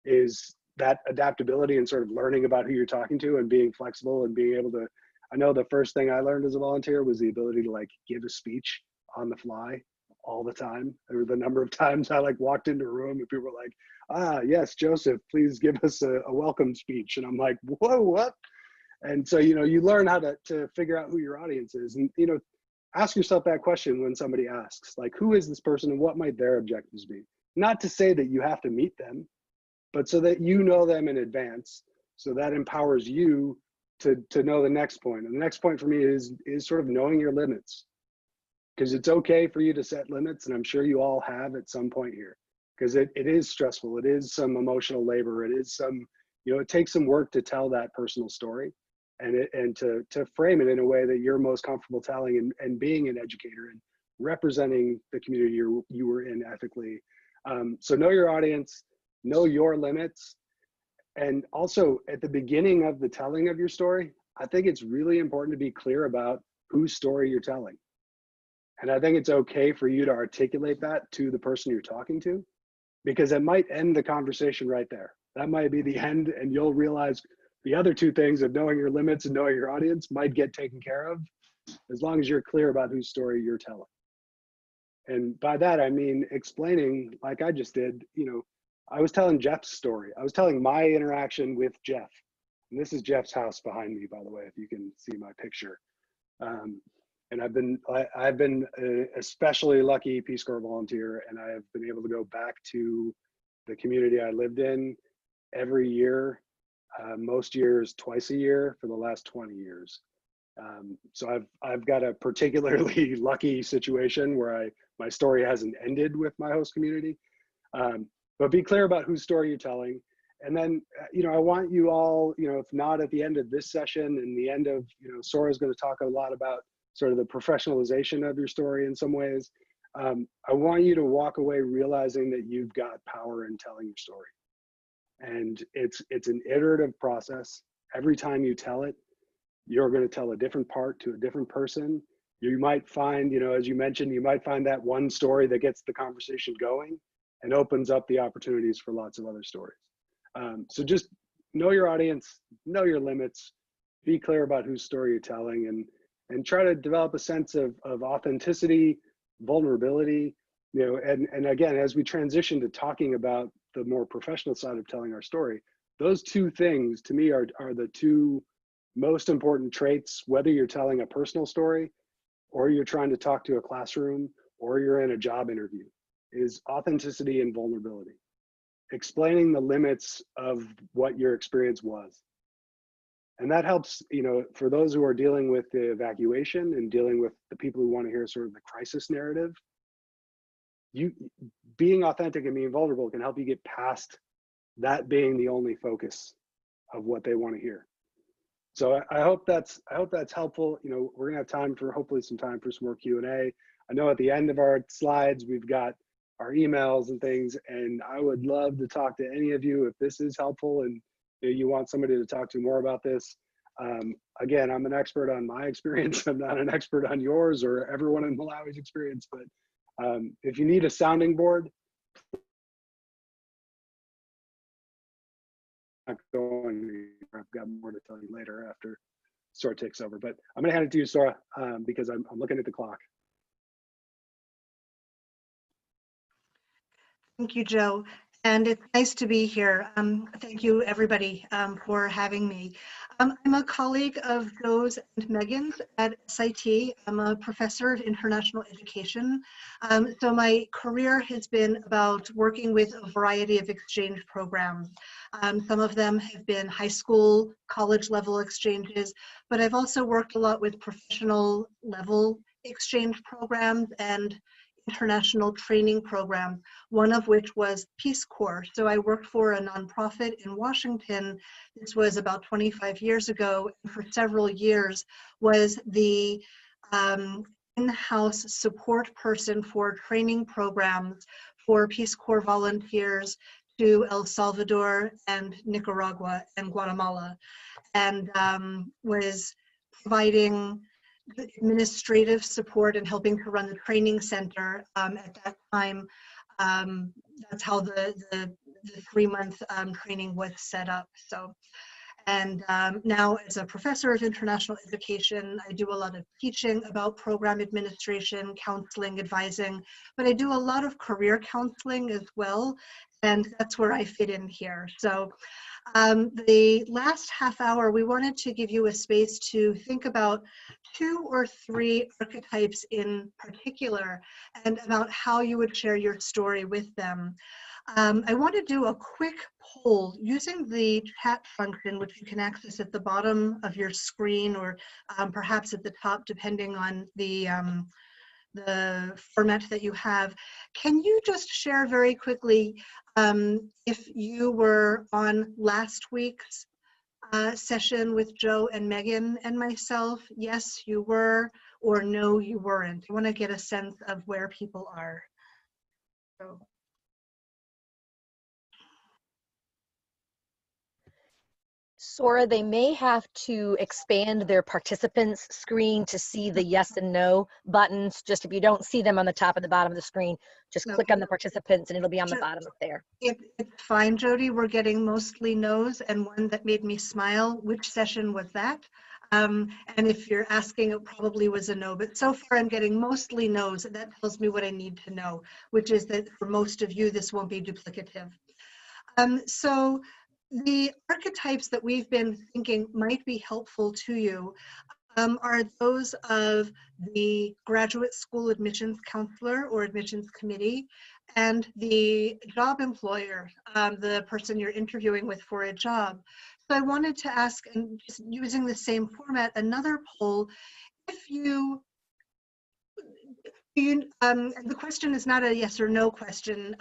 is that adaptability and sort of learning about who you're talking to and being flexible and being able to. I know the first thing I learned as a volunteer was the ability to like give a speech on the fly all the time. There were the number of times I like walked into a room and people were like, "Ah, yes, Joseph, please give us a welcome speech." And I'm like, "Whoa, what?" And so, you know, you learn how to figure out who your audience is, and, you know, ask yourself that question when somebody asks, like, who is this person and what might their objectives be? Not to say that you have to meet them, but so that you know them in advance. So that empowers you to know the next point. And the next point for me is sort of knowing your limits, because it's okay for you to set limits. And I'm sure you all have at some point here, because it is stressful. It is some emotional labor. It is some, you know, it takes some work to tell that personal story, and to frame it in a way that you're most comfortable telling, and being an educator and representing the community you were in ethically. So know your audience, know your limits. And also at the beginning of the telling of your story, I think it's really important to be clear about whose story you're telling. And I think it's okay for you to articulate that to the person you're talking to, because it might end the conversation right there. That might be the end, and you'll realize the other two things of knowing your limits and knowing your audience might get taken care of, as long as you're clear about whose story you're telling. And by that, I mean explaining, like I just did, you know, I was telling Jeff's story. I was telling my interaction with Jeff. And this is Jeff's house behind me, by the way, if you can see my picture. And I've been an especially lucky Peace Corps volunteer, and I have been able to go back to the community I lived in every year, most years twice a year for the last 20 years. So I've got a particularly lucky situation where my story hasn't ended with my host community. But be clear about whose story you're telling. And then, you know, I want you all, you know, if not at the end of this session and the end of, you know, Sora's going to talk a lot about sort of the professionalization of your story in some ways. I want you to walk away realizing that you've got power in telling your story. And it's an iterative process. Every time you tell it, you're going to tell a different part to a different person. You might find, you know, as you mentioned, you might find that one story that gets the conversation going and opens up the opportunities for lots of other stories. So just know your audience, know your limits, be clear about whose story you're telling, and try to develop a sense of authenticity, vulnerability, you know, and again, as we transition to talking about the more professional side of telling our story, those two things to me are the two most important traits, whether you're telling a personal story or you're trying to talk to a classroom or you're in a job interview, is authenticity and vulnerability. Explaining the limits of what your experience was. And that helps, you know, for those who are dealing with the evacuation and dealing with the people who want to hear sort of the crisis narrative, you being authentic and being vulnerable can help you get past that being the only focus of what they want to hear. So I hope that's helpful. You know, we're gonna have time for hopefully some time for some more Q&A. I know at the end of our slides, we've got our emails and things, and I would love to talk to any of you if this is helpful and you want somebody to talk to more about this. Again, I'm an expert on my experience. I'm not an expert on yours or everyone in Malawi's experience, but if you need a sounding board, I've got more to tell you later after Sora takes over, but I'm gonna hand it to you, Sora, because I'm looking at the clock. Thank you, Joe. And it's nice to be here. Thank you, everybody, for having me. I'm a colleague of Joe's and Megan's at SIT. I'm a professor of international education. So my career has been about working with a variety of exchange programs. Some of them have been high school, college level exchanges, but I've also worked a lot with professional level exchange programs and international training programs, one of which was Peace Corps. So I worked for a nonprofit in Washington. This was about 25 years ago, and for several years was the in-house support person for training programs for Peace Corps volunteers to El Salvador and Nicaragua and Guatemala, and was providing the administrative support and helping to run the training center at that time. That's how the 3-month training was set up. So, and now as a professor of international education, I do a lot of teaching about program administration, counseling, advising, but I do a lot of career counseling as well, and that's where I fit in here. So the last half hour, we wanted to give you a space to think about 2 or 3 archetypes in particular and about how you would share your story with them. I want to do a quick poll using the chat function, which you can access at the bottom of your screen or perhaps at the top, depending on the format that you have. Can you just share very quickly if you were on last week's session with Joe and Megan and myself? Yes, you were, or no, you weren't. I want to get a sense of where people are. So. Sora, they may have to expand their participants screen to see the yes and no buttons. Just if you don't see them on the top and the bottom of the screen, just click on the participants and it'll be on the bottom up there. It's fine, Jody. We're getting mostly no's, and one that made me smile. Which session was that? And if you're asking, it probably was a no, but so far I'm getting mostly no's, and that tells me what I need to know, which is that for most of you, this won't be duplicative. So the archetypes that we've been thinking might be helpful to you are those of the graduate school admissions counselor or admissions committee and the job employer, the person you're interviewing with for a job. So I wanted to ask, and just using the same format, another poll, if you the question is not a yes or no question.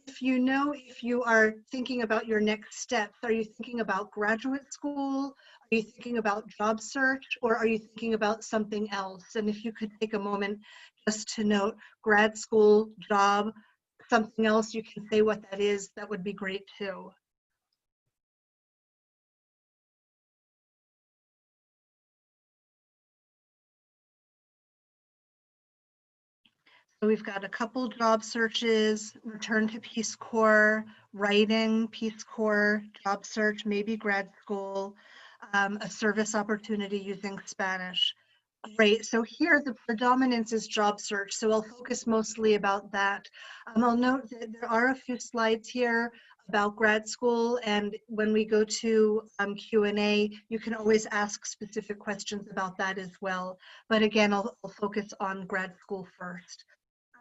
If you know if you are thinking about your next steps, are you thinking about graduate school? Are you thinking about job search? Or are you thinking about something else? And if you could take a moment just to note grad school, job, something else, you can say what that is, that would be great too. So we've got a couple job searches, return to Peace Corps, writing, Peace Corps, job search, maybe grad school, a service opportunity using Spanish. Great, so here the predominance is job search, so I'll focus mostly about that. I'll note that there are a few slides here about grad school, and when we go to Q&A, you can always ask specific questions about that as well. But again, I'll focus on grad school first.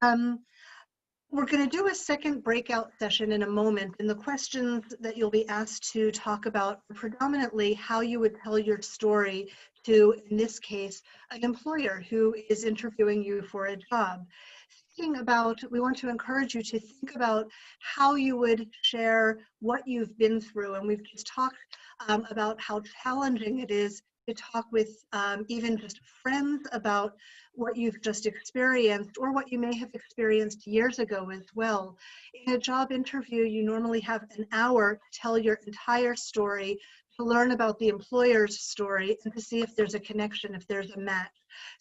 We're going to do a second breakout session in a moment, and the questions that you'll be asked to talk about are predominantly how you would tell your story to, in this case, an employer who is interviewing you for a job. We want to encourage you to think about how you would share what you've been through, and we've just talked about how challenging it is to talk with even just friends about what you've just experienced or what you may have experienced years ago as well. In a job interview, you normally have an hour to tell your entire story, to learn about the employer's story, and to see if there's a connection, if there's a match.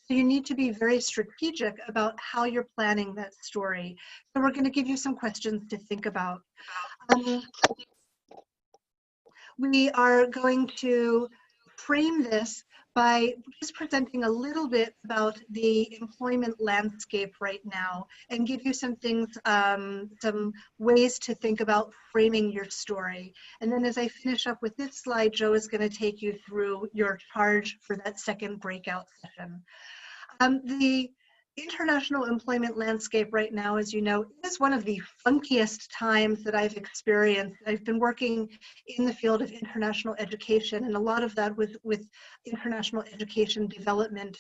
So you need to be very strategic about how you're planning that story. So we're going to give you some questions to think about. We are going to frame this by just presenting a little bit about the employment landscape right now and give you some things, some ways to think about framing your story. And then as I finish up with this slide, Joe is going to take you through your charge for that second breakout session. The international employment landscape right now, as you know, is one of the funkiest times that I've experienced. I've been working in the field of international education, and a lot of that with international education development,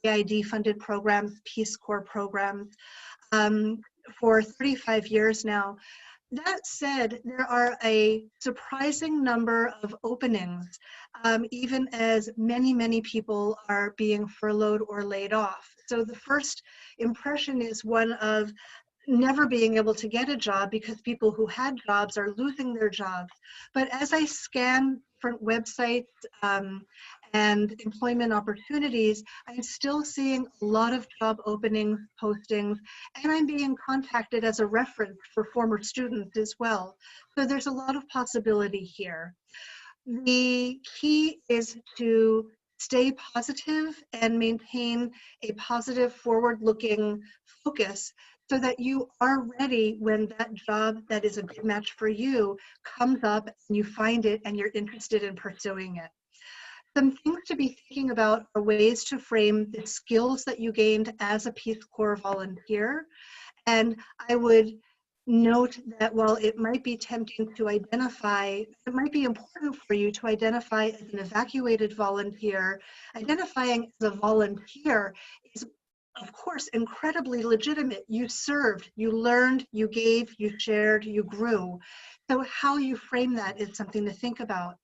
AID-funded programs, Peace Corps programs, for 35 years now. That said, there are a surprising number of openings, even as many, many people are being furloughed or laid off. So the first impression is one of never being able to get a job because people who had jobs are losing their jobs. But as I scan different websites and employment opportunities, I'm still seeing a lot of job openings, postings, and I'm being contacted as a reference for former students as well. So there's a lot of possibility here. The key is to stay positive and maintain a positive, forward-looking focus so that you are ready when that job that is a good match for you comes up and you find it and you're interested in pursuing it. Some things to be thinking about are ways to frame the skills that you gained as a Peace Corps volunteer. And I would note that while it might be tempting to identify, it might be important for you to identify as an evacuated volunteer. Identifying as a volunteer is, of course, incredibly legitimate. You served, you learned, you gave, you shared, you grew. So how you frame that is something to think about.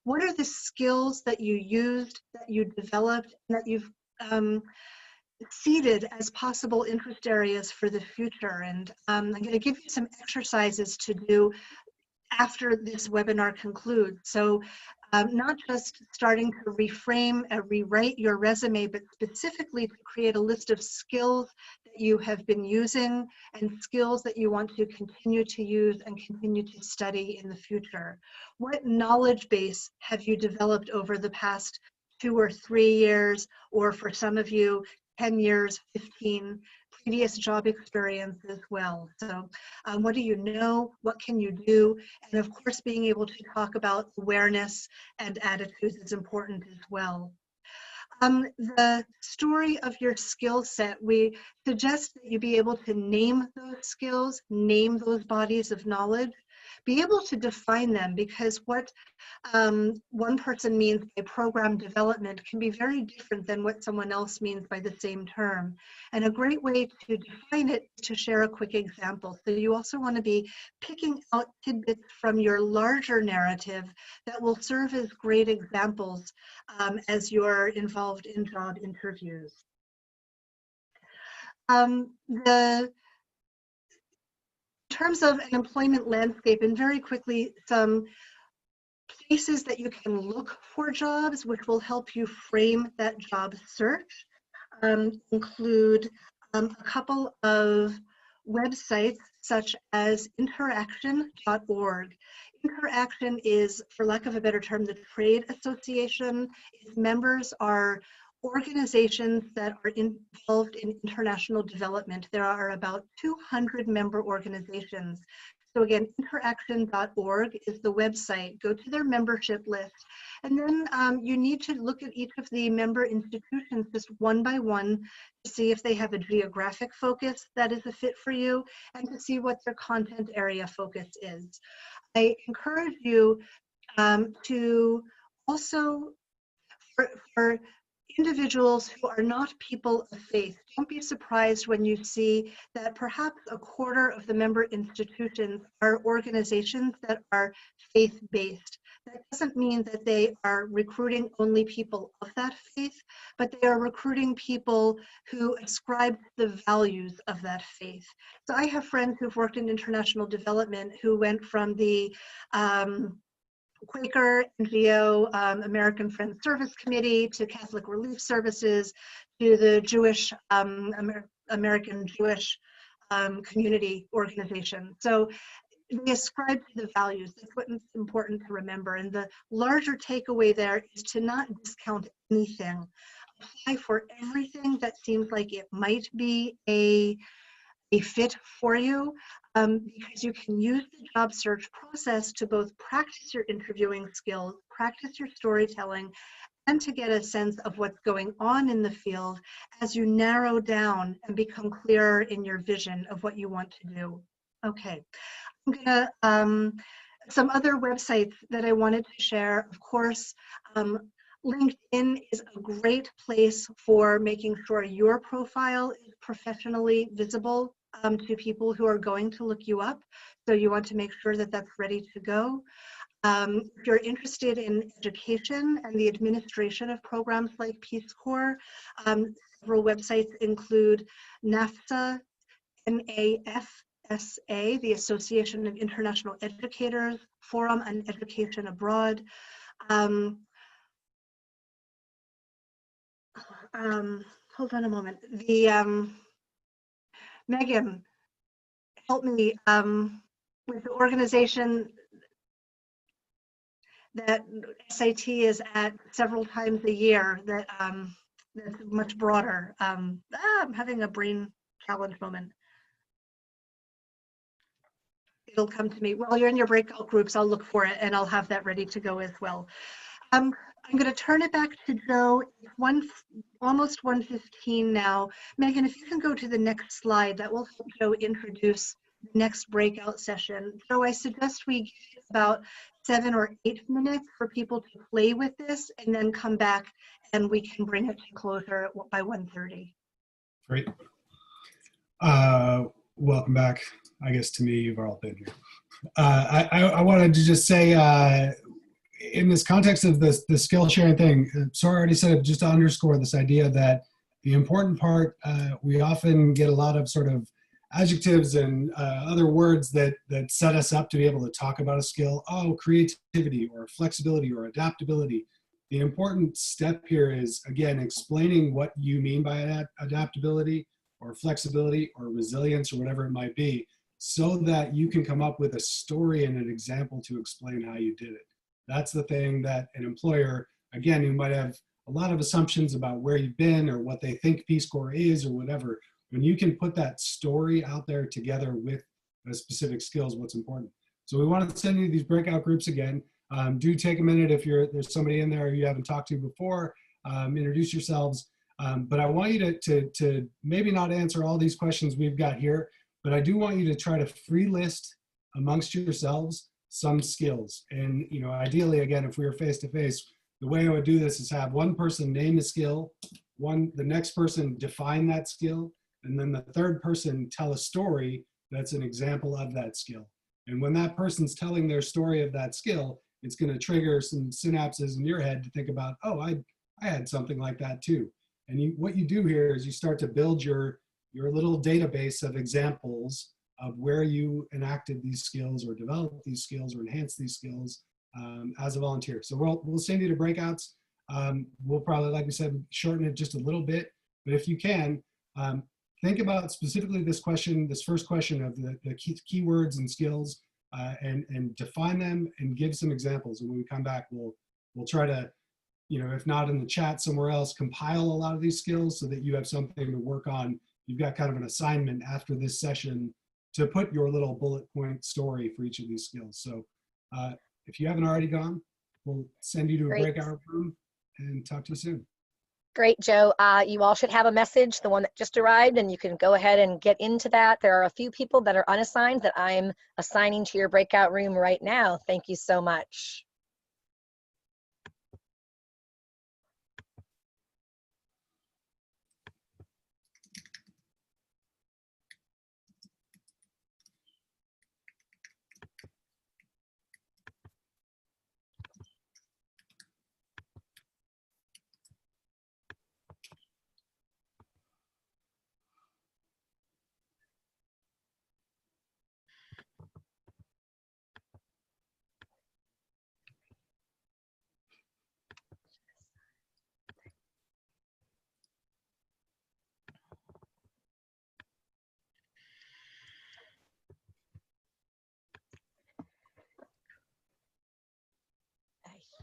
What are the skills that you used, that you developed, and that you've seeded as possible interest areas for the future? And I'm going to give you some exercises to do after this webinar concludes. So not just starting to reframe and rewrite your resume, but specifically to create a list of skills that you have been using and skills that you want to continue to use and continue to study in the future. What knowledge base have you developed over the past 2 or 3 years, or for some of you, 10 years, 15, previous job experience as well? So what do you know? What can you do? And of course, being able to talk about awareness and attitudes is important as well. The story of your skill set, we suggest that you be able to name those skills, name those bodies of knowledge, be able to define them, because what one person means by program development can be very different than what someone else means by the same term. And a great way to define it is to share a quick example. So you also want to be picking out tidbits from your larger narrative that will serve as great examples as you're involved in job interviews. In terms of an employment landscape, and very quickly, some places that you can look for jobs which will help you frame that job search include a couple of websites such as interaction.org. Interaction is, for lack of a better term, the trade association. Its members are organizations that are involved in international development. There are about 200 member organizations. So again, interaction.org is the website. Go to their membership list. And then you need to look at each of the member institutions just one by one to see if they have a geographic focus that is a fit for you, and to see what their content area focus is. I encourage you to also, for individuals who are not people of faith, don't be surprised when you see that perhaps a quarter of the member institutions are organizations that are faith-based. That doesn't mean that they are recruiting only people of that faith, but they are recruiting people who ascribe to the values of that faith. So I have friends who've worked in international development who went from the Quaker NGO, American Friends Service Committee, to Catholic Relief Services, to the Jewish, American Jewish Community Organization. So they ascribe to the values. That's what's important to remember. And the larger takeaway there is to not discount anything. Apply for everything that seems like it might be a fit for you, because you can use the job search process to both practice your interviewing skills, practice your storytelling, and to get a sense of what's going on in the field as you narrow down and become clearer in your vision of what you want to do. Okay, I'm gonna, some other websites that I wanted to share, of course, LinkedIn is a great place for making sure your profile is professionally visible to people who are going to look you up. So you want to make sure that that's ready to go. If you're interested in education and the administration of programs like Peace Corps, several websites include NAFSA, NAFSA, the Association of International Educators, Forum on Education Abroad. Hold on a moment. The Megan, help me with the organization that SAT is at several times a year. That's much broader. I'm having a brain challenge moment. It'll come to me. While you're in your breakout groups, I'll look for it and I'll have that ready to go as well. I'm going to turn it back to Joe. Almost 1:15 now. Megan, if you can go to the next slide, that will help Joe introduce the next breakout session. Joe, I suggest we give about 7 or 8 minutes for people to play with this and then come back and we can bring it to closure by 1:30. Great. Welcome back, I guess, to me. You've all been here. I wanted to just say, in this context of the skill sharing thing, Sora already said it, just to underscore this idea that the important part, we often get a lot of sort of adjectives and other words that set us up to be able to talk about a skill. Oh, creativity or flexibility or adaptability. The important step here is, again, explaining what you mean by adaptability or flexibility or resilience or whatever it might be, so that you can come up with a story and an example to explain how you did it. That's the thing that an employer, again, who might have a lot of assumptions about where you've been or what they think Peace Corps is or whatever, when you can put that story out there together with the specific skills, what's important. So we want to send you these breakout groups again. Do take a minute if there's somebody in there you haven't talked to before, introduce yourselves. But I want you to maybe not answer all these questions we've got here, but I do want you to try to free list amongst yourselves some skills. And ideally, again, if we were face to face, the way I would do this is have one person name a skill, the next person define that skill, and then the third person tell a story that's an example of that skill. And when that person's telling their story of that skill, it's going to trigger some synapses in your head to think about, oh, I had something like that too. And what you do here is you start to build your little database of examples of where you enacted these skills or developed these skills or enhanced these skills as a volunteer. So we'll send you to breakouts. We'll probably, like we said, shorten it just a little bit. But if you can, think about specifically this first question of the keywords and skills, and define them and give some examples. And when we come back, we'll try to, if not in the chat somewhere else, compile a lot of these skills so that you have something to work on. You've got kind of an assignment after this session to put your little bullet point story for each of these skills. So if you haven't already gone, we'll send you to a breakout room and talk to you soon. Great, Joe. You all should have a message, the one that just arrived, and you can go ahead and get into that. There are a few people that are unassigned that I'm assigning to your breakout room right now. Thank you so much.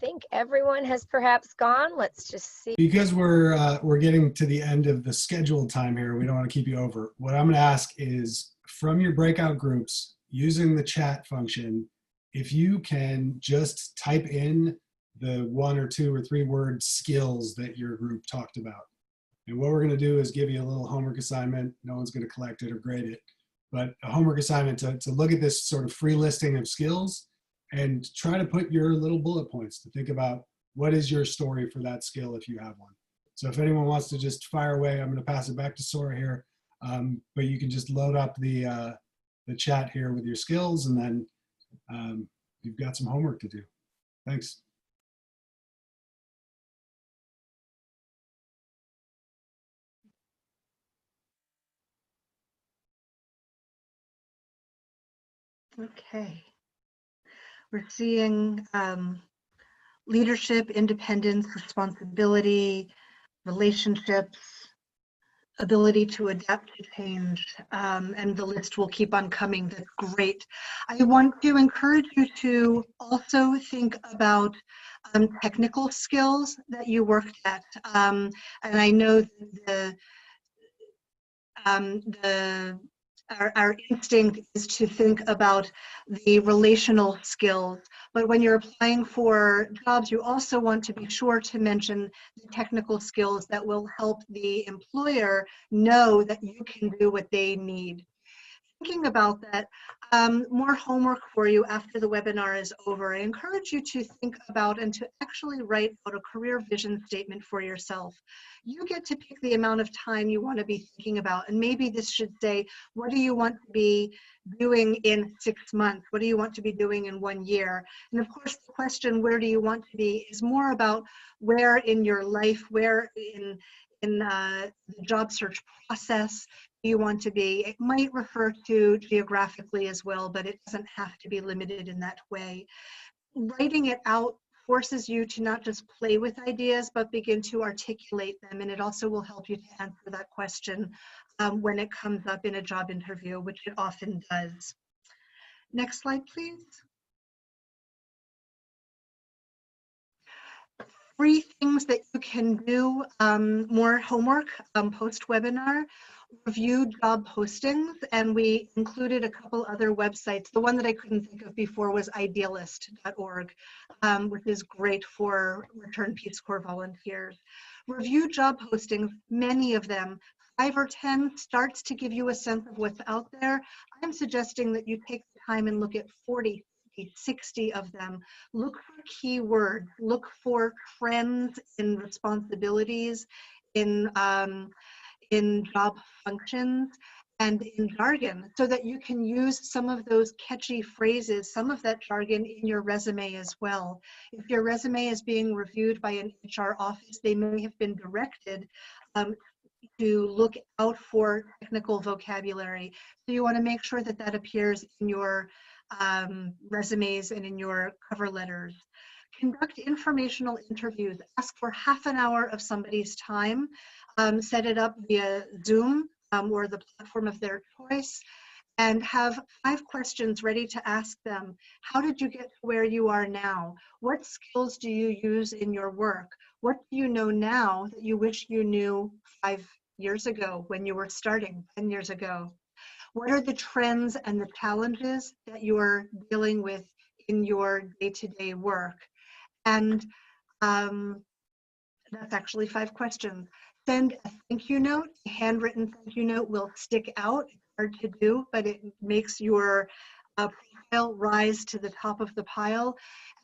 think everyone has perhaps gone. Let's just see. Because we're getting to the end of the scheduled time here, we don't want to keep you over. What I'm going to ask is, from your breakout groups, using the chat function, if you can just type in the 1 or 2 or 3 word skills that your group talked about. And what we're going to do is give you a little homework assignment. No one's going to collect it or grade it, but a homework assignment to look at this sort of free listing of skills and try to put your little bullet points to think about what is your story for that skill if you have one. So if anyone wants to just fire away, I'm going to pass it back to Sora here, but you can just load up the chat here with your skills, and then you've got some homework to do. Thanks. Okay. We're seeing leadership, independence, responsibility, relationships, ability to adapt to change, and the list will keep on coming. That's great. I want to encourage you to also think about technical skills that you worked at. And I know our instinct is to think about the relational skills, but when you're applying for jobs, you also want to be sure to mention the technical skills that will help the employer know that you can do what they need. Thinking about that, more homework for you after the webinar is over. I encourage you to think about and to actually write out a career vision statement for yourself. You get to pick the amount of time you want to be thinking about, and maybe this should say, what do you want to be doing in 6 months? What do you want to be doing in 1 year? And of course, the question, where do you want to be, is more about where in your life, where in the job search process you want to be. It might refer to geographically as well, but it doesn't have to be limited in that way. Writing it out forces you to not just play with ideas, but begin to articulate them, and it also will help you to answer that question when it comes up in a job interview, which it often does. Next slide, please. 3 things that you can do, more homework post-webinar. Review job postings, and we included a couple other websites. The one that I couldn't think of before was idealist.org, which is great for Return Peace Corps volunteers. Review job postings, many of them, 5 or 10, starts to give you a sense of what's out there. I'm suggesting that you take the time and look at 40, 60 of them. Look for keywords, look for trends in responsibilities, in job functions, and in jargon, so that you can use some of those catchy phrases, some of that jargon in your resume as well. If your resume is being reviewed by an HR office, they may have been directed to look out for technical vocabulary. So you want to make sure that that appears in your resumes and in your cover letters. Conduct informational interviews. Ask for half an hour of somebody's time. Set it up via Zoom or the platform of their choice, and have 5 questions ready to ask them. How did you get to where you are now? What skills do you use in your work? What do you know now that you wish you knew 5 years ago when you were starting, 10 years ago? What are the trends and the challenges that you're dealing with in your day-to-day work? And that's actually 5 questions. Send a thank you note. A handwritten thank you note will stick out. It's hard to do, but it makes your profile rise to the top of the pile.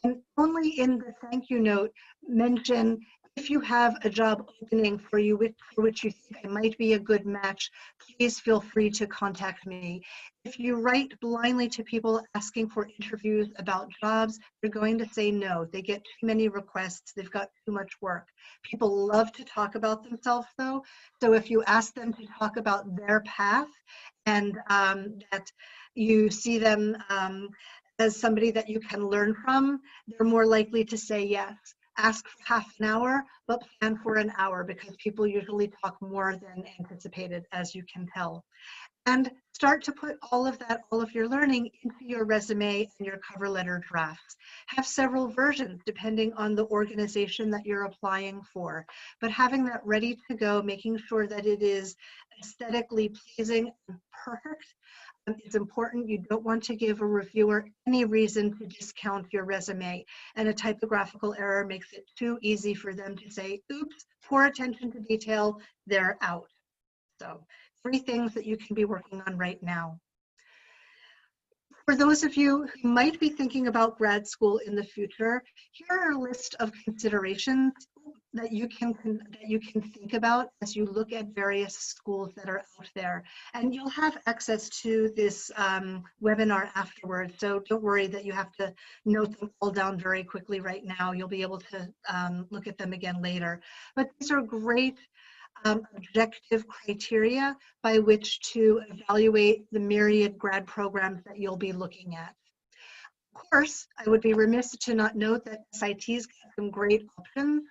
And only in the thank you note, mention if you have a job opening for you for which you think it might be a good match, please feel free to contact me. If you write blindly to people asking for interviews about jobs, they're going to say no. They get too many requests. They've got too much work. People love to talk about themselves, though. So if you ask them to talk about their path, and that you see them as somebody that you can learn from, they're more likely to say yes. Ask for half an hour, but plan for an hour, because people usually talk more than anticipated, as you can tell. And start to put all of your learning into your resume and your cover letter drafts. Have several versions depending on the organization that you're applying for, but having that ready to go, making sure that it is aesthetically pleasing and perfect is important. You don't want to give a reviewer any reason to discount your resume, and a typographical error makes it too easy for them to say, oops, poor attention to detail, they're out. So 3 things that you can be working on right now. For those of you who might be thinking about grad school in the future, here are a list of considerations that you can think about as you look at various schools that are out there. And you'll have access to this webinar afterwards, so don't worry that you have to note them all down very quickly right now. You'll be able to look at them again later. But these are great objective criteria by which to evaluate the myriad grad programs that you'll be looking at. Of course, I would be remiss to not note that SIT's got some great options.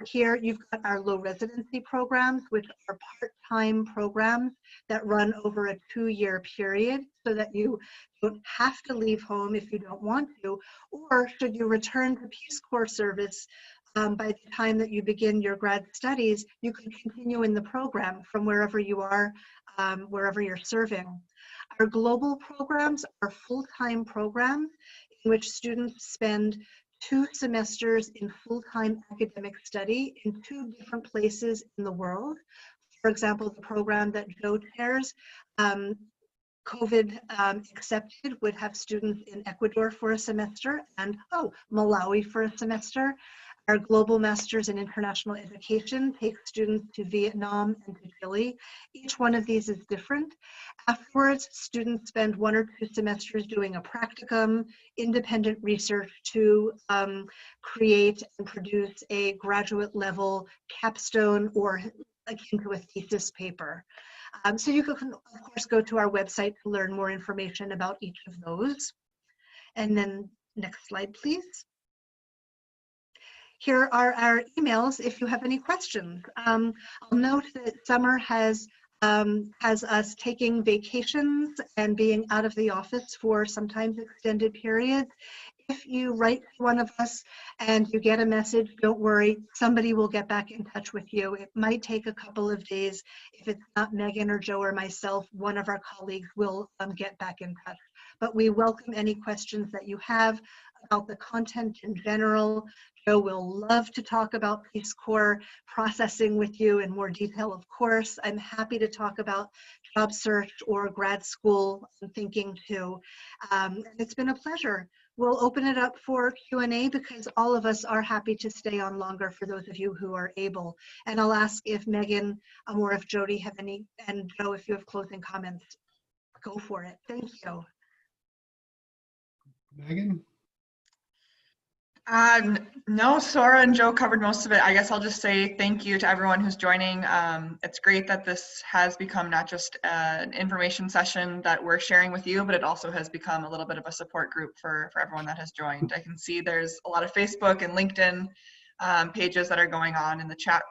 Here you've got our low residency programs, which are part-time programs that run over a 2-year period so that you don't have to leave home if you don't want to, or should you return to Peace Corps service by the time that you begin your grad studies, you can continue in the program from wherever you are, wherever you're serving. Our global programs are full-time programs in which students spend 2 semesters in full-time academic study in 2 different places in the world. For example, the program that Joe chairs, COVID accepted, would have students in Ecuador for a semester and, Malawi for a semester. Our Global Masters in International Education takes students to Vietnam and to Chile. Each one of these is different. Afterwards, students spend 1 or 2 semesters doing a practicum, independent research to create and produce a graduate level capstone or akin to a thesis paper. So you can, of course, go to our website to learn more information about each of those. And then next slide, please. Here are our emails if you have any questions. I'll note that summer has us taking vacations and being out of the office for sometimes extended periods. If you write to one of us and you get a message, don't worry, somebody will get back in touch with you. It might take a couple of days. If it's not Megan or Joe or myself, one of our colleagues will get back in touch. But we welcome any questions that you have about the content in general. Joe will love to talk about Peace Corps processing with you in more detail, of course. I'm happy to talk about job search or grad school thinking too. And it's been a pleasure. We'll open it up for Q&A because all of us are happy to stay on longer for those of you who are able. And I'll ask if Megan or if Jody have any, and Joe, if you have closing comments, go for it. Thank you. Megan? No, Sora and Joe covered most of it. I guess I'll just say thank you to everyone who's joining. It's great that this has become not just an information session that we're sharing with you, but it also has become a little bit of a support group for everyone that has joined. I can see there's a lot of Facebook and LinkedIn pages that are going on in the chat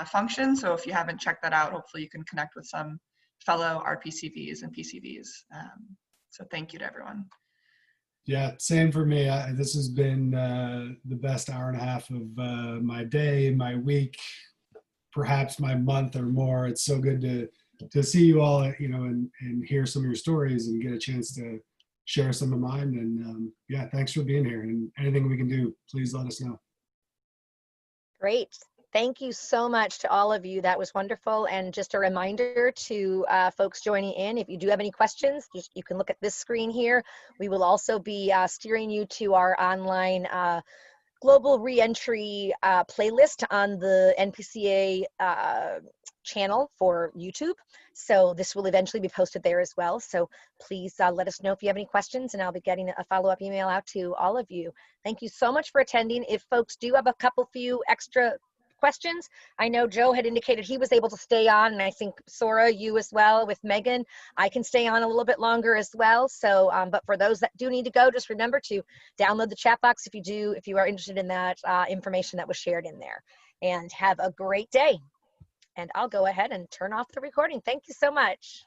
function. So if you haven't checked that out, hopefully you can connect with some fellow RPCVs and PCVs. So thank you to everyone. Yeah, same for me. This has been the best hour and a half of my day, my week, perhaps my month or more. It's so good to see you all, and hear some of your stories and get a chance to share some of mine. And yeah, thanks for being here. And anything we can do, please let us know. Great. Thank you so much to all of you. That was wonderful. And just a reminder to folks joining in, if you do have any questions, you can look at this screen here. We will also be steering you to our online global reentry playlist on the NPCA channel for YouTube. So this will eventually be posted there as well. So please let us know if you have any questions, and I'll be getting a follow-up email out to all of you. Thank you so much for attending. If folks do have a few extra questions, I know Joe had indicated he was able to stay on, and I think Sora, you as well with Megan. I can stay on a little bit longer as well. So, but for those that do need to go, just remember to download the chat box if you are interested in that information that was shared in there. And have a great day. And I'll go ahead and turn off the recording. Thank you so much.